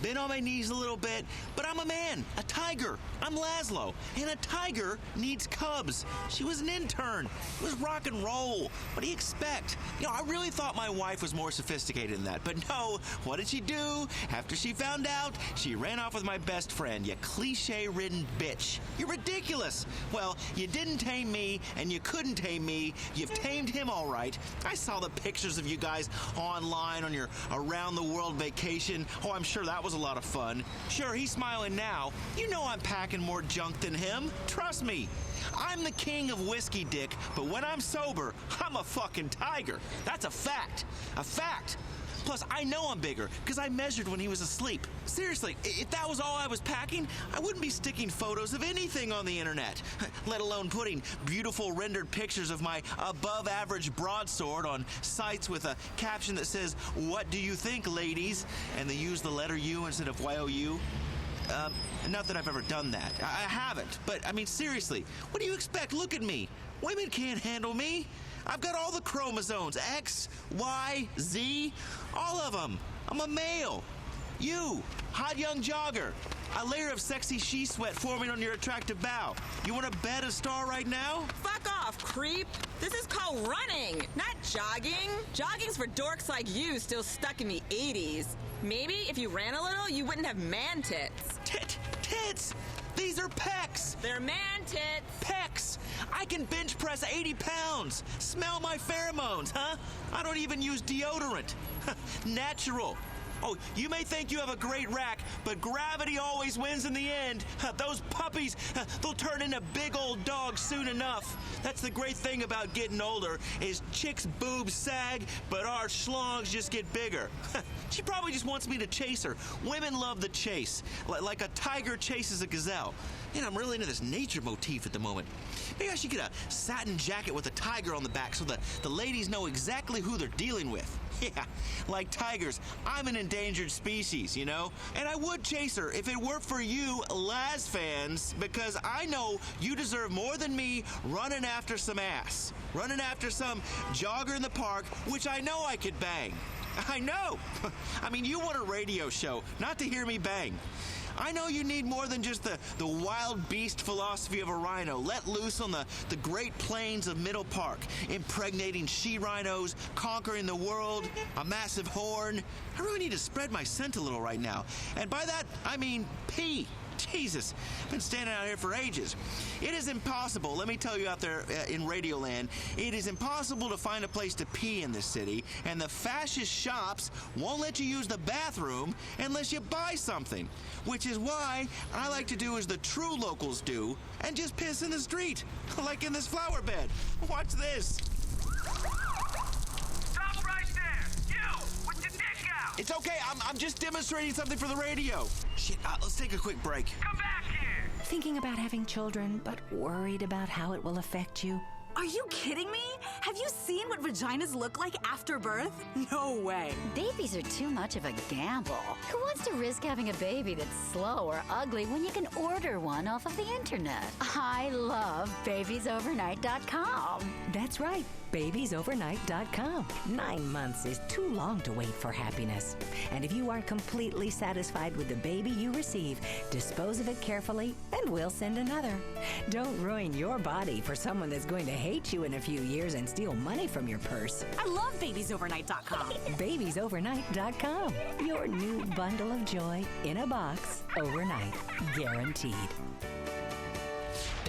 Been on my knees a little bit, but I'm a man, a tiger. I'm Laszlo, and a tiger needs cubs. She was an intern. It was rock and roll. What do you expect? You know, I really thought my wife was more sophisticated than that, but no. What did she do? After she found out, she ran off with my best friend, you cliche-ridden bitch. You're ridiculous. Well, you didn't tame me, and you couldn't tame me. You've tamed him all right. I saw the pictures of you guys online on your around-the-world vacation. Oh, I'm sure that was a lot of fun. Sure, he's smiling now. You know I'm packing more junk than him. Trust me. I'm the king of whiskey dick, but when I'm sober, I'm a fucking tiger. That's a fact. A fact. Plus, I know I'm bigger, because I measured when he was asleep. Seriously, if that was all I was packing, I wouldn't be sticking photos of anything on the internet, let alone putting beautiful rendered pictures of my above-average broadsword on sites with a caption that says, "What do you think, ladies?" And they use the letter U instead of Y-O-U. Not that I've ever done that. I haven't. But, I mean, seriously, what do you expect? Look at me. Women can't handle me. I've got all the chromosomes, X, Y, Z, all of them. I'm a male. You, hot young jogger, a layer of sexy she sweat forming on your attractive bow. You want to bet a star right now? Fuck off, creep. This is called running, not jogging. Jogging's for dorks like you still stuck in the 80s. Maybe if you ran a little, you wouldn't have man tits. Tits? These are pecs. They're man tits. Pecs. I can bench press 80 pounds. Smell my pheromones, huh? I don't even use deodorant. Natural. Oh, you may think you have a great rack, but gravity always wins in the end. Those puppies, they'll turn into big old dogs soon enough. That's the great thing about getting older, is chicks' boobs sag, but our schlongs just get bigger. She probably just wants me to chase her. Women love the chase, like a tiger chases a gazelle. Man, I'm really into this nature motif at the moment. Maybe I should get a satin jacket with a tiger on the back so that the ladies know exactly who they're dealing with. Yeah, like tigers, I'm an endangered species, you know? And I would chase her if it weren't for you, Laz fans, because I know you deserve more than me running after some ass. Running after some jogger in the park, which I know I could bang. I know. I mean, you want a radio show, not to hear me bang. I know you need more than just the wild beast philosophy of a rhino let loose on the Great Plains of Middle Park, impregnating she-rhinos, conquering the world, a massive horn. I really need to spread my scent a little right now. And by that, I mean pee. Jesus, I've been standing out here for ages. It is impossible, let me tell you out there in Radioland, it is impossible to find a place to pee in this city, and the fascist shops won't let you use the bathroom unless you buy something, which is why I like to do as the true locals do and just piss in the street, like in this flower bed. Watch this. Stop right there! You, with your dick out! It's okay. I'm just demonstrating something for the radio. Shit, let's take a quick break. Come back here! Thinking about having children, but worried about how it will affect you? Are you kidding me? Have you seen what vaginas look like after birth? No way. Babies are too much of a gamble. Who wants to risk having a baby that's slow or ugly when you can order one off of the internet? I love babiesovernight.com. That's right, babiesovernight.com. 9 months is too long to wait for happiness. And if you aren't completely satisfied with the baby you receive, dispose of it carefully and we'll send another. Don't ruin your body for someone that's going to hate you in a few years and steal money from your purse. I love babiesovernight.com. babiesovernight.com. Your new bundle of joy in a box overnight. Guaranteed.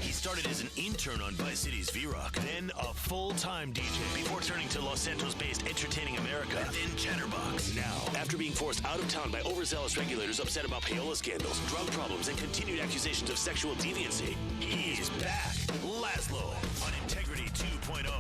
He started as an intern on Vice City's V-Rock, then a full-time DJ before turning to Los Santos-based Entertaining America, and then Chatterbox. Now, after being forced out of town by overzealous regulators upset about payola scandals, drug problems, and continued accusations of sexual deviancy, he's back. Laszlo on Integrity 2.0.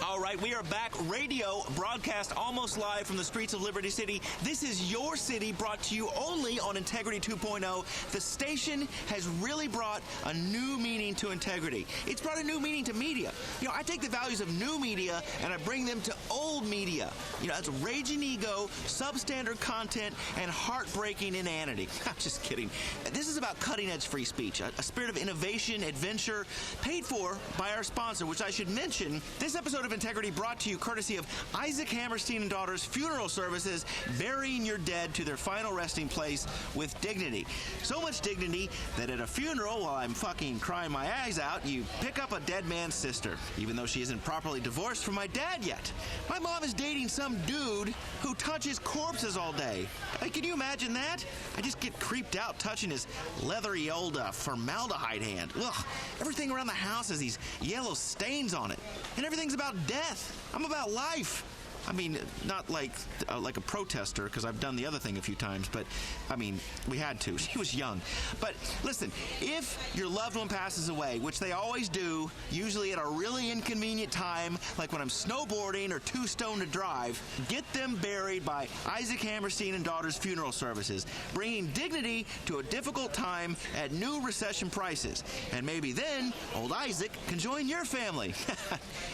All right, we are back. Radio broadcast almost live from the streets of Liberty City. This is your city, brought to you only on Integrity 2.0. The station has really brought a new meaning to integrity. It's brought a new meaning to media. You know, I take the values of new media and I bring them to old media. You know, that's raging ego, substandard content, and heartbreaking inanity. I'm just kidding. This is about cutting-edge free speech, a spirit of innovation, adventure, paid for by our sponsor, which I should mention. This episode of Integrity brought to you courtesy of Isaac Hammerstein and Daughters Funeral Services, burying your dead to their final resting place with dignity. So much dignity that at a funeral, while I'm fucking crying my eyes out, you pick up a dead man's sister, even though she isn't properly divorced from my dad yet. My mom is dating some dude who touches corpses all day. Like, can you imagine that? I just get creeped out touching his leathery old formaldehyde hand. Ugh, everything around the house has these yellow stains on it. And everything's about death. I'm about life. I mean, not like a protester, because I've done the other thing a few times, but, I mean, we had to. She was young. But, listen, if your loved one passes away, which they always do, usually at a really inconvenient time, like when I'm snowboarding or too stoned to drive, get them buried by Isaac Hammerstein and Daughters Funeral Services, bringing dignity to a difficult time at new recession prices. And maybe then, old Isaac can join your family.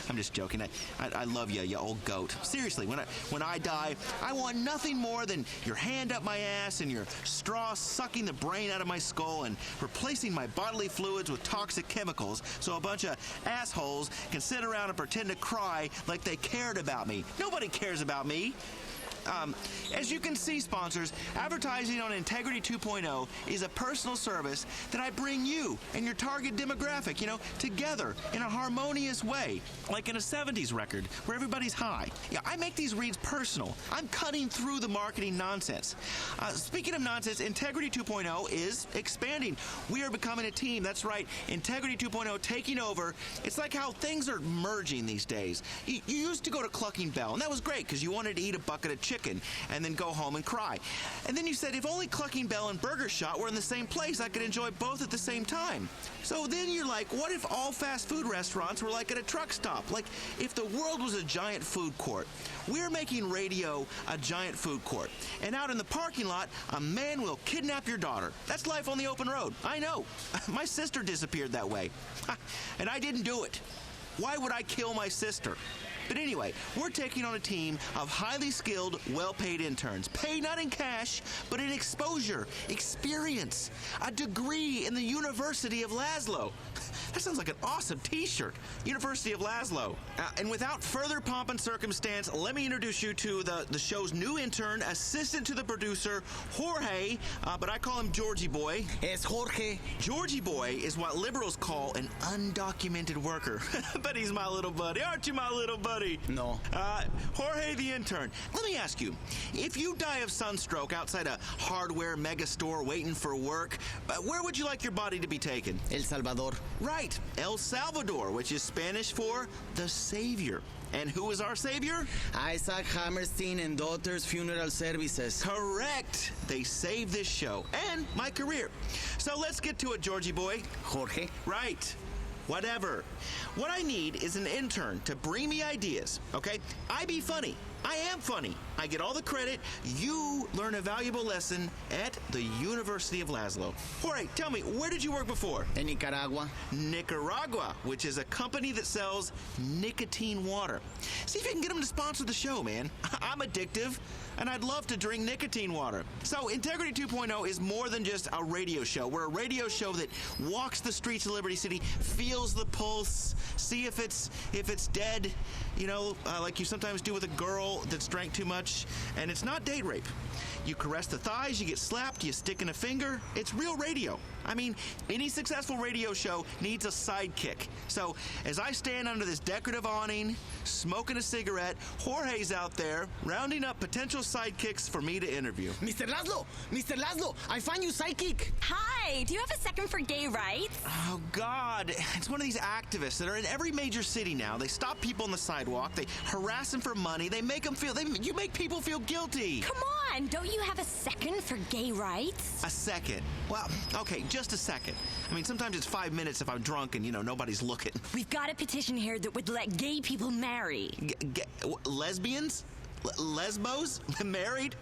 I'm just joking. I love you old goat. Seriously, when I die, I want nothing more than your hand up my ass and your straw sucking the brain out of my skull and replacing my bodily fluids with toxic chemicals so a bunch of assholes can sit around and pretend to cry like they cared about me. Nobody cares about me. As you can see, sponsors, advertising on Integrity 2.0 is a personal service that I bring you and your target demographic, you know, together in a harmonious way, like in a 70s record where everybody's high. Yeah, I make these reads personal. I'm cutting through the marketing nonsense. Speaking of nonsense, Integrity 2.0 is expanding. We are becoming a team. That's right, Integrity 2.0 taking over. It's like how things are merging these days. You used to go to Clucking Bell, and that was great because you wanted to eat a bucket of chicken and then go home and cry. And then you said, if only Clucking Bell and Burger Shot were in the same place, I could enjoy both at the same time. So then you're like, what if all fast food restaurants were like at a truck stop? Like, if the world was a giant food court. We're making radio a giant food court. And out in the parking lot, a man will kidnap your daughter. That's life on the open road. I know. My sister disappeared that way. And I didn't do it. Why would I kill my sister? But anyway, we're taking on a team of highly skilled, well-paid interns. Paid not in cash, but in exposure, experience, a degree in the University of Laszlo. That sounds like an awesome t-shirt. University of Laszlo. And without further pomp and circumstance, let me introduce you to the show's new intern, assistant to the producer, Jorge, but I call him Georgie Boy. It's Jorge. Georgie Boy is what liberals call an undocumented worker. But he's my little buddy. Aren't you my little buddy? No. Jorge the intern. Let me ask you, if you die of sunstroke outside a hardware mega store waiting for work, where would you like your body to be taken? El Salvador. Right. El Salvador, which is Spanish for the Savior. And who is our Savior? Isaac Hammerstein and Daughters Funeral Services. Correct. They saved this show and my career. So let's get to it, Georgie Boy. Jorge. Right. Whatever. What I need is an intern to bring me ideas, okay? I be funny. I am funny. I get all the credit. You learn a valuable lesson at the University of Laszlo. Jorge, tell me, where did you work before? In Nicaragua. Nicaragua, which is a company that sells nicotine water. See if you can get them to sponsor the show, man. I'm addictive, and I'd love to drink nicotine water. So Integrity 2.0 is more than just a radio show. We're a radio show that walks the streets of Liberty City, feels the pulse, see if it's dead, you know, like you sometimes do with a girl that's drank too much. And it's not date rape. You caress the thighs, you get slapped, you stick in a finger. It's real radio. I mean, any successful radio show needs a sidekick. So as I stand under this decorative awning, smoking a cigarette, Jorge's out there rounding up potential sidekicks for me to interview. Mr. Laszlo, I find you sidekick. Hi, do you have a second for gay rights? Oh, God. It's one of these activists that are in every major city now. They stop people on the sidewalk. They harass them for money. They make them feel... You make people feel guilty. Come on, don't you have a second for gay rights? A second? Well, okay, just a second. I mean, sometimes it's 5 minutes if I'm drunk and, you know, nobody's looking. We've got a petition here that would let gay people marry. Lesbians? Lesbos? Married?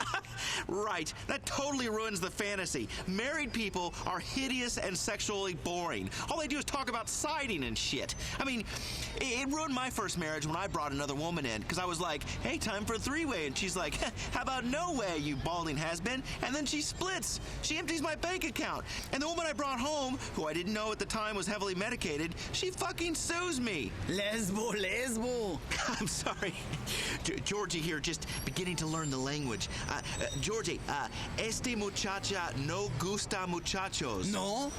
Right. That totally ruins the fantasy. Married people are hideous and sexually boring. All they do is talk about siding and shit. I mean, it ruined my first marriage when I brought another woman in, because I was like, hey, time for a three-way. And she's like, how about no way, you balding has-been? And then she splits. She empties my bank account. And the woman I brought home, who I didn't know at the time was heavily medicated, she fucking sues me. Lesbo. I'm sorry. Georgie here, just beginning to learn the language. Georgie, este muchacha no gusta muchachos. No?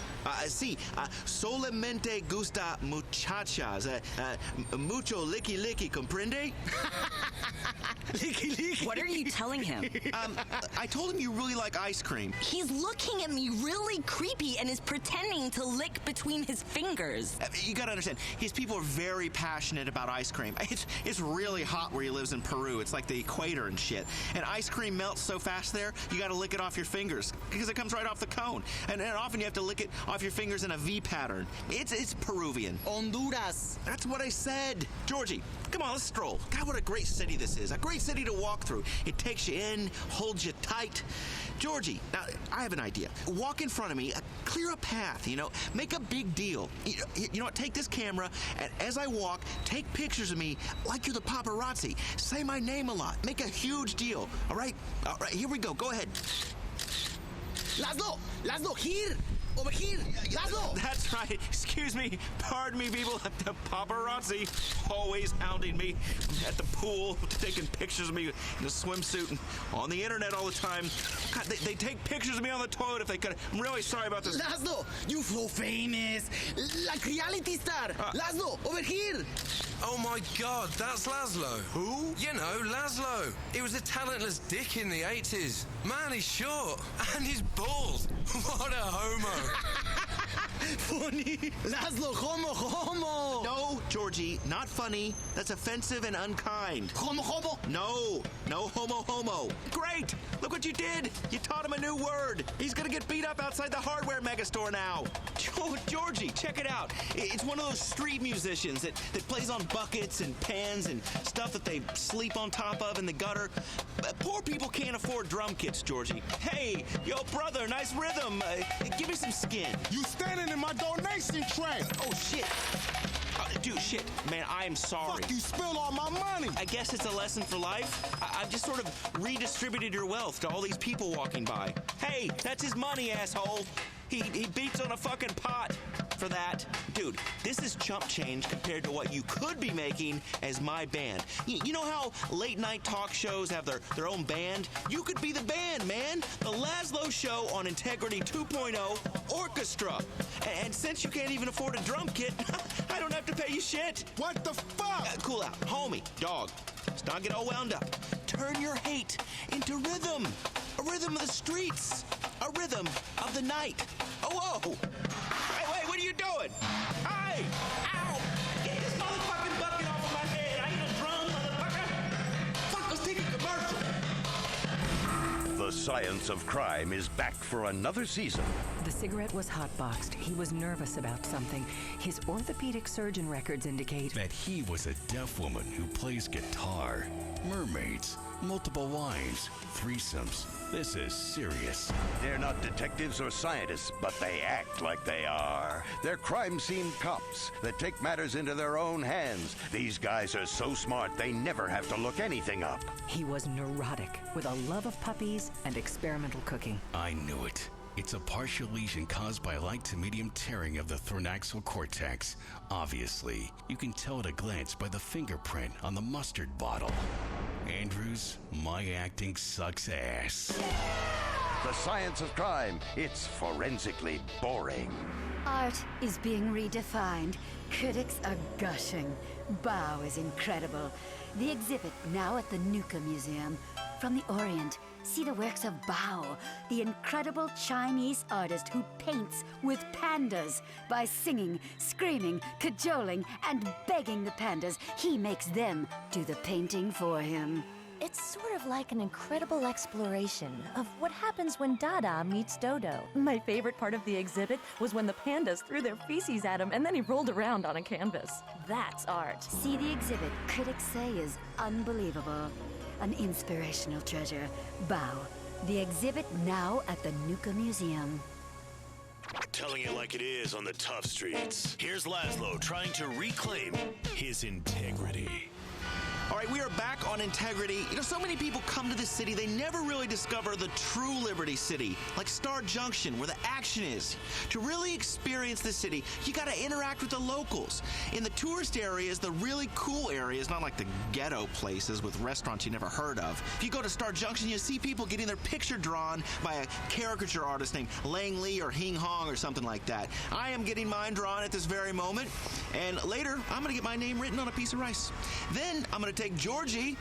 Sí, solamente gusta muchachas. Mucho licky licky, comprende? Licky. What are you telling him? I told him you really like ice cream. He's looking at me really creepy and is pretending to lick between his fingers. You gotta understand, his people are very passionate about ice cream. It's really hot where he lives in Peru. It's like the equator and shit. And ice cream melts so fast there, you gotta lick it off your fingers because it comes right off the cone. And often you have to lick it off your fingers in a V pattern. It's Peruvian. Honduras. That's what I said. Georgie, come on, let's stroll. God, what a great city this is. A great city to walk through. It takes you in, holds you tight. Georgie, now, I have an idea. Walk in front of me, clear a path, you know, make a big deal. You know what, take this camera, and as I walk, take pictures of me like you're the paparazzi. Say my name a lot. Make a huge deal, all right? All right, here we go. Go ahead. Laszlo, here. Over here, Laszlo! That's right. Excuse me. Pardon me, people. The paparazzi always hounding me at the pool, taking pictures of me in a swimsuit and on the internet all the time. God, they take pictures of me on the toilet if they could. I'm really sorry about this. Laszlo, you so famous. Like reality star. Laszlo, over here. Oh my God, that's Laszlo. Who? You know, Laszlo. He was a talentless dick in the 80s. Man, he's short. And he's bald. What a homo. Funny. Laszlo, homo. No, Georgie, not funny. That's offensive and unkind. Homo. No homo. Great. Look what you did. You taught him a new word. He's gonna get beat up outside the hardware megastore now. Georgie, check it out. It's one of those street musicians that plays on buckets and pans and stuff that they sleep on top of in the gutter. Poor people can't afford drum kits, Georgie. Hey, yo, brother, nice rhythm. Give me some skin. You standing in my donation tray. Oh, shit. Dude, shit. Man, I am sorry. Fuck, you spilled all my money. I guess it's a lesson for life. I've just sort of redistributed your wealth to all these people walking by. Hey, that's his money, asshole. He beats on a fucking pot for that. Dude, this is chump change compared to what you could be making as my band. You know how late night talk shows have their own band? You could be the band, man. The Laszlo Show on Integrity 2.0 Orchestra. And since you can't even afford a drum kit, I don't have to pay you shit. What the fuck? Cool out. Homie, dog. Let's not get all wound up. Turn your hate into rhythm. A rhythm of the streets. A rhythm of the night. Oh, whoa. Hey, what are you doing? Hey! Ow! Get this motherfucking bucket off of my head. I ain't a drum, motherfucker. Fuck, let's take a commercial. The Science of Crime is back for another season. The cigarette was hotboxed. He was nervous about something. His orthopedic surgeon records indicate that he was a deaf woman who plays guitar. Mermaids, multiple wives, threesomes. This is serious. They're not detectives or scientists, but they act like they are. They're crime scene cops that take matters into their own hands. These guys are so smart, they never have to look anything up. he was neurotic with a love of puppies and experimental cooking. I knew it. It's a partial lesion caused by light to medium tearing of the thoraxal cortex. Obviously, you can tell at a glance by the fingerprint on the mustard bottle. Andrews, my acting sucks ass. The science of crime, it's forensically boring. Art is being redefined. Critics are gushing. Bao is incredible. The exhibit now at the Nuka Museum. From the Orient, see the works of Bao, the incredible Chinese artist who paints with pandas. By singing, screaming, cajoling, and begging the pandas, he makes them do the painting for him. It's sort of like an incredible exploration of what happens when Dada meets Dodo. My favorite part of the exhibit was when the pandas threw their feces at him and then he rolled around on a canvas. That's art. See the exhibit critics say is unbelievable. An inspirational treasure. Bao. The exhibit now at the Nuka Museum. Telling it like it is on the tough streets. Here's Laszlo trying to reclaim his integrity. All right, we are back on Integrity. You know, so many people come to this city, they never really discover the true Liberty City, like Star Junction, where the action is. To really experience the city, you got to interact with the locals. In the tourist areas, the really cool areas, not like the ghetto places with restaurants you never heard of. If you go to Star Junction, you see people getting their picture drawn by a caricature artist named Lang Li or Hing Hong or something like that. I am getting mine drawn at this very moment, and later, I'm going to get my name written on a piece of rice. Then, I'm going to take Georgie,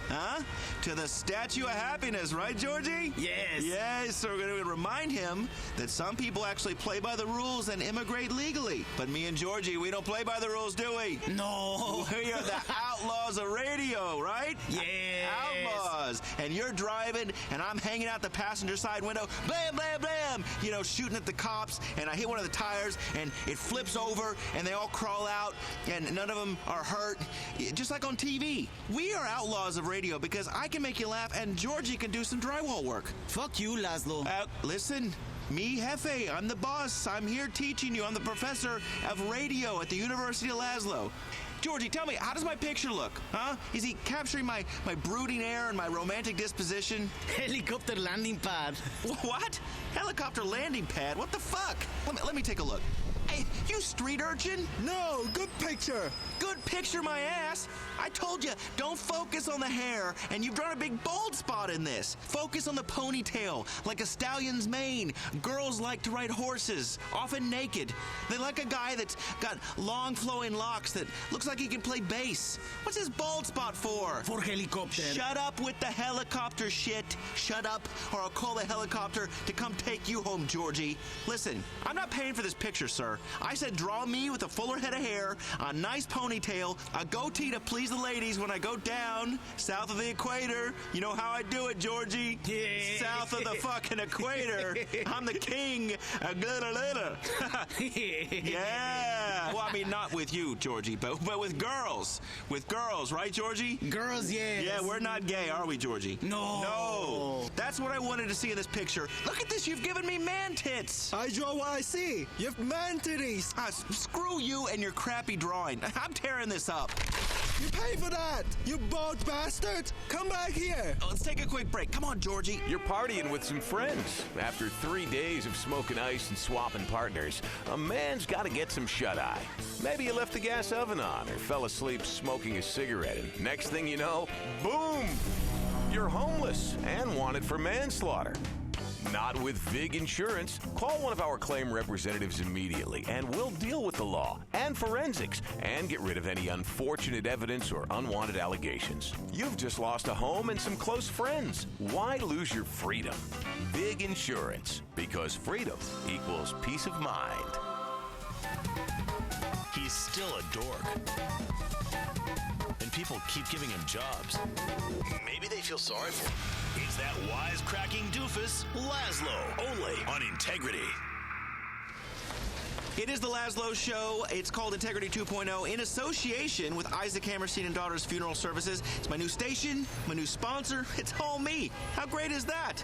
to the Statue of Happiness, right, Georgie? Yes. Yes, so we're going to remind him that some people actually play by the rules and immigrate legally. But me and Georgie, we don't play by the rules, do we? No. We are the outlaws of radio, right? Yes. Outlaws. And you're driving, and I'm hanging out the passenger side window, blam, blam, blam, you know, shooting at the cops, and I hit one of the tires, and it flips over, and they all crawl out, and none of them are hurt, just like on TV. We are outlaws of radio because I can make you laugh and Georgie can do some drywall work. Fuck you, Laszlo. Listen, me, Jefe, I'm the boss. I'm here teaching you. I'm the professor of radio at the University of Laszlo. Georgie, tell me, how does my picture look, huh? Is he capturing my brooding air and my romantic disposition? Helicopter landing pad. What? Helicopter landing pad? What the fuck? Let me take a look. Hey, you street urchin? No, good picture. Good picture, my ass. I told you, don't focus on the hair, and you've drawn a big bald spot in this. Focus on the ponytail, like a stallion's mane. Girls like to ride horses, often naked. They like a guy that's got long flowing locks that looks like he can play bass. What's his bald spot for? For helicopter. Shut up with the helicopter shit. Shut up, or I'll call the helicopter to come take you home, Georgie. Listen, I'm not paying for this picture, sir. I said draw me with a fuller head of hair, a nice ponytail, a goatee to please the ladies when I go down south of the equator. You know how I do it, Georgie? Yeah. South of the fucking equator. I'm the king of glitter. Yeah. Well, I mean, not with you, Georgie, but with girls. With girls, right, Georgie? Girls, yes. Yeah, we're not gay, are we, Georgie? No. No. That's what I wanted to see in this picture. Look at this. You've given me man tits. I draw what I see. You've man titties. Screw you and your crappy drawing. I'm tearing this up. You pay for that, you bald bastard. Come back here. Let's take a quick break. Come on, Georgie. You're partying with some friends. After 3 days of smoking ice and swapping partners, a man's got to get some shut-eye. Maybe you left the gas oven on or fell asleep smoking a cigarette, and next thing you know, boom! You're homeless and wanted for manslaughter. Not with VIG Insurance. Call one of our claim representatives immediately, and we'll deal with the law and forensics and get rid of any unfortunate evidence or unwanted allegations. You've just lost a home and some close friends. Why lose your freedom? VIG Insurance, because freedom equals peace of mind. He's still a dork. And people keep giving him jobs. Maybe they feel sorry for him. It's that wisecracking doofus, Laszlo, only on Integrity. It is the Laszlo Show. It's called Integrity 2.0 in association with Isaac Hammerstein and Daughters Funeral Services. It's my new station, my new sponsor. It's all me. How great is that?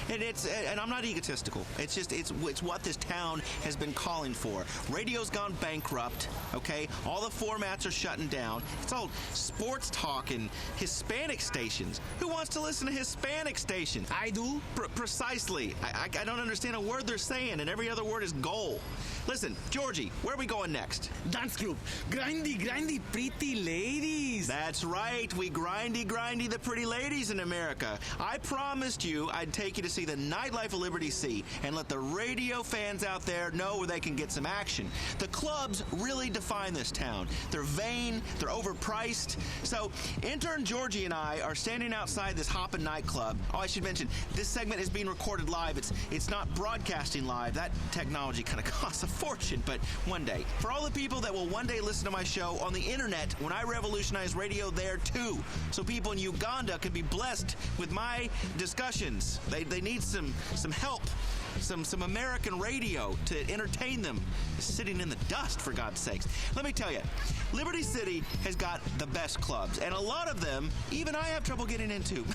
and I'm not egotistical. It's what this town has been calling for. Radio's gone bankrupt, okay? All the formats are shutting down. It's all sports talk and Hispanic stations. Who wants to listen to Hispanic stations? I do. Precisely. I don't understand a word they're saying, and every other word is goal. Listen, Georgie, where are we going next? Dance club. Grindy, pretty ladies. That's right. We grindy the pretty ladies in America. I promised you I'd take you to see the nightlife of Liberty Sea and let the radio fans out there know where they can get some action. The clubs really define this town. They're vain, they're overpriced. So, intern Georgie and I are standing outside this Hoppin' nightclub. Oh, I should mention, this segment is being recorded live. It's not broadcasting live. That technology kind of costs a fortune, but one day. For all the people that will one day listen to my show on the internet when I revolutionize radio there too. So people in Uganda can be blessed with my discussions. They need some help. Some American radio to entertain them, sitting in the dust, for God's sakes. Let me tell you, Liberty City has got the best clubs, and a lot of them, even I have trouble getting into.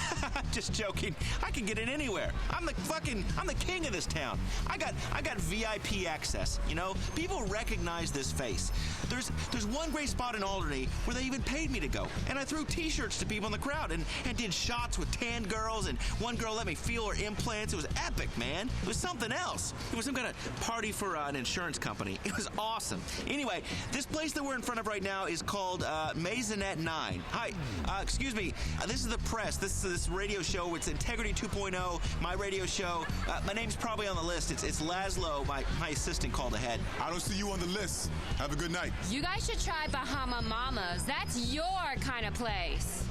Just joking. I can get in anywhere. I'm the king of this town. I got VIP access, you know? People recognize this face. There's one great spot in Alderney where they even paid me to go, and I threw T-shirts to people in the crowd and did shots with tan girls, and one girl let me feel her implants. It was epic, man. It was something else. It was some kind of party for an insurance company. It was awesome. Anyway, this place that we're in front of right now is called Maisonette 9. Hi, excuse me. This is the press. This radio show. It's Integrity 2.0, my radio show. My name's probably on the list. It's Laszlo, my assistant, called ahead. I don't see you on the list. Have a good night. You guys should try Bahama Mamas. That's your kind of place.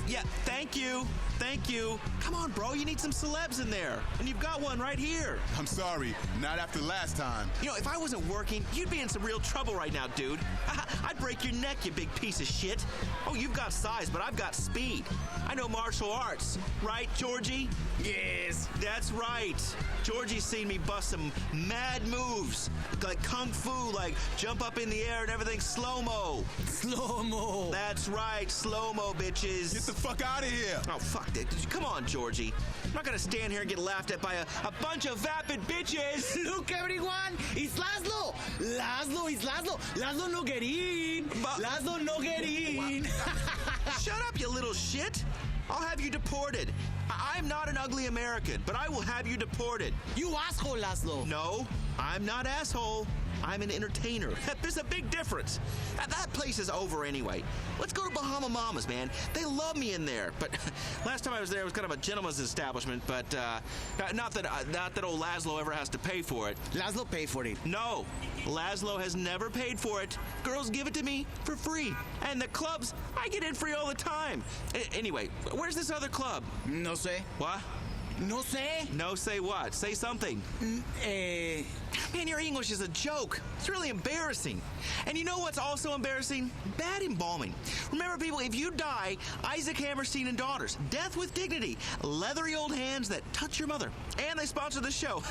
Yeah, thank you. Come on, bro, you need some celebs in there. And you've got one right here. I'm sorry, not after last time. You know, if I wasn't working, you'd be in some real trouble right now, dude. I'd break your neck, you big piece of shit. Oh, you've got size, but I've got speed. I know martial arts. Right, Georgie? Yes. That's right. Georgie's seen me bust some mad moves. Like kung fu, like jump up in the air and everything slow-mo. Slow-mo. That's right, slow-mo, bitches. Get the fuck out of here. Oh, fuck that. Come on, Georgie. I'm not gonna stand here and get laughed at by a bunch of vapid bitches. Look, everyone, it's Laszlo. Laszlo is Laszlo. Laszlo no get in. Laszlo no get in. Shut up, you little shit. I'll have you deported. I'm not an ugly American, but I will have you deported. You asshole, Laszlo. No, I'm not asshole. I'm an entertainer. There's a big difference. That place is over anyway. Let's go to Bahama Mamas, man. They love me in there. But last time I was there, it was kind of a gentleman's establishment. But not that old Laszlo ever has to pay for it. Laszlo pay for it. No, Laszlo has never paid for it. Girls give it to me for free. And the clubs, I get in free all the time. Anyway, where's this other club? No sé. What? No sé. No say what? Say something. Man, your English is a joke. It's really embarrassing. And you know what's also embarrassing? Bad embalming. Remember, people, if you die, Isaac Hammerstein and Daughters, death with dignity, leathery old hands that touch your mother. And they sponsor the show.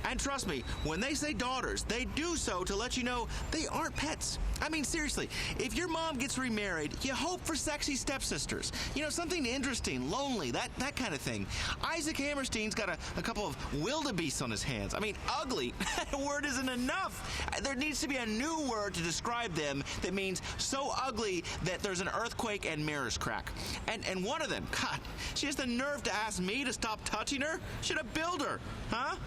And trust me, when they say daughters, they do so to let you know they aren't pets. I mean, seriously, if your mom gets remarried, you hope for sexy stepsisters. You know, something interesting, lonely, that kind of thing. Isaac Hammerstein's got a couple of wildebeests on his hands. I mean, ugly. That word isn't enough. There needs to be a new word to describe them that means so ugly that there's an earthquake and mirrors crack. And one of them, God, she has the nerve to ask me to stop touching her? Should have billed her, huh?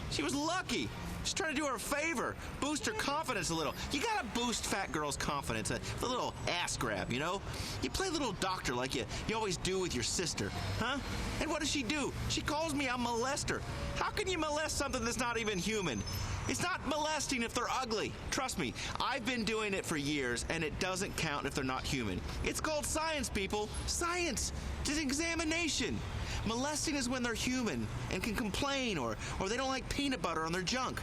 She was lucky. Just trying to do her a favor, boost her confidence a little. You gotta boost fat girls' confidence, a little ass grab, you know? You play a little doctor like you always do with your sister, huh? And what does she do? She calls me a molester. How can you molest something that's not even human? It's not molesting if they're ugly. Trust me, I've been doing it for years, and it doesn't count if they're not human. It's called science, people. Science. It's an examination. Molesting is when they're human and can complain or they don't like peanut butter on their junk.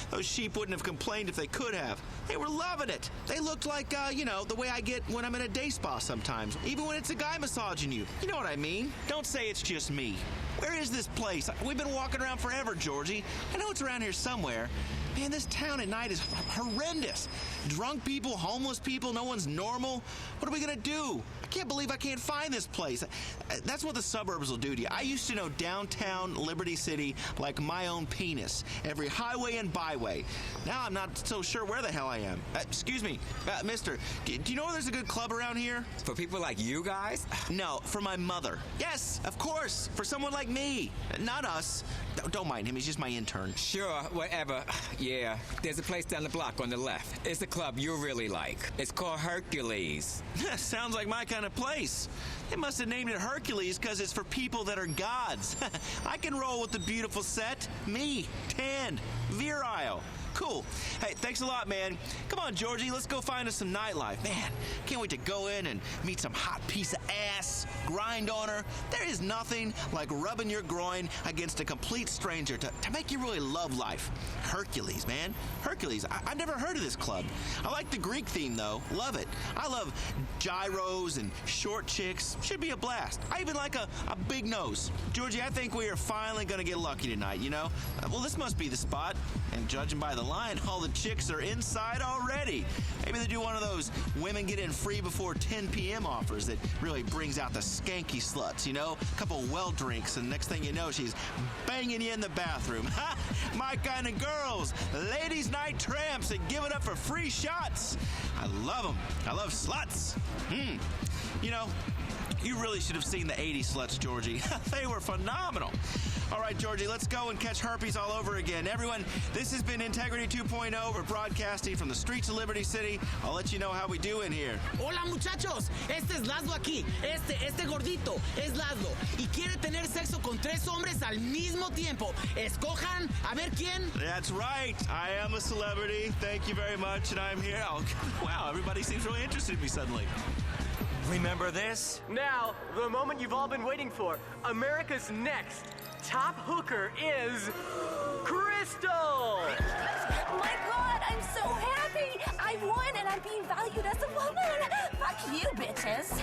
Those sheep wouldn't have complained if they could have. They were loving it. They looked like, the way I get when I'm in a day spa sometimes, even when it's a guy massaging you. You know what I mean? Don't say it's just me. Where is this place? We've been walking around forever, Georgie. I know it's around here somewhere. Man, this town at night is horrendous. Drunk people, homeless people, no one's normal. What are we gonna do? I can't believe I can't find this place. That's what the suburbs will do to you. I used to know downtown Liberty City like my own penis. Every highway and byway. Now I'm not so sure where the hell I am. Excuse me, mister, do you know where there's a good club around here? For people like you guys? No, for my mother. Yes, of course, for someone like me. Not us. Don't mind him, he's just my intern. Sure, whatever. Yeah, there's a place down the block on the left. It's a club you really like. It's called Hercules. Sounds like my kind of place. They must have named it Hercules because it's for people that are gods. I can roll with the beautiful set. Me, tanned, virile. Cool. Hey, thanks a lot, man. Come on, Georgie, let's go find us some nightlife. Man, can't wait to go in and meet some hot piece of ass, grind on her. There is nothing like rubbing your groin against a complete stranger to make you really love life. Hercules, man. Hercules. I've never heard of this club. I like the Greek theme, though. Love it. I love gyros and short chicks. Should be a blast. I even like a big nose. Georgie, I think we are finally going to get lucky tonight, you know? Well, this must be the spot. And judging by the line, all the chicks are inside already. Maybe they do one of those women get in free before 10 p.m. offers that really brings out the skanky sluts, you know? A couple well drinks, and next thing you know, she's banging you in the bathroom. Ha! My kind of girls. Ladies' night tramps that give it up for free shots. I love them. I love sluts. You know, you really should have seen the 80s sluts, Georgie. They were phenomenal. All right, Georgie, let's go and catch herpes all over again. Everyone, this has been Integrity 2.0. We're broadcasting from the streets of Liberty City. I'll let you know how we do in here. Hola, muchachos. Este es Laszlo aquí. Este gordito es Laszlo. Y quiere tener sexo con 3 hombres al mismo tiempo. Escojan a ver quién. That's right. I am a celebrity. Thank you very much, and I'm here. Oh, wow, everybody seems really interested in me suddenly. Remember this? Now, the moment you've all been waiting for. America's next top hooker is Crystal! My God, I'm so happy! I won and I'm being valued as a woman! Fuck you, bitches!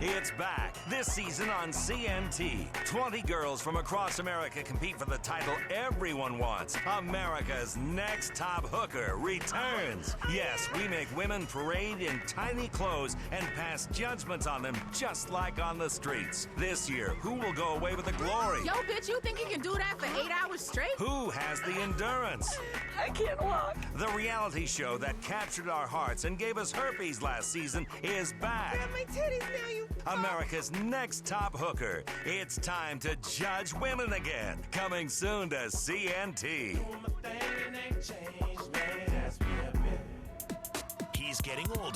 It's back this season on CNT. 20 girls from across America compete for the title everyone wants. America's Next Top Hooker returns. Yes, we make women parade in tiny clothes and pass judgments on them just like on the streets. This year, who will go away with the glory? Yo, bitch, you think you can do that for 8 hours straight? Who has the endurance? I can't walk. The reality show that captured our hearts and gave us herpes last season is back. Grab my titties now, you America's Next Top Hooker. It's time to judge women again. Coming soon to CNT. He's getting older.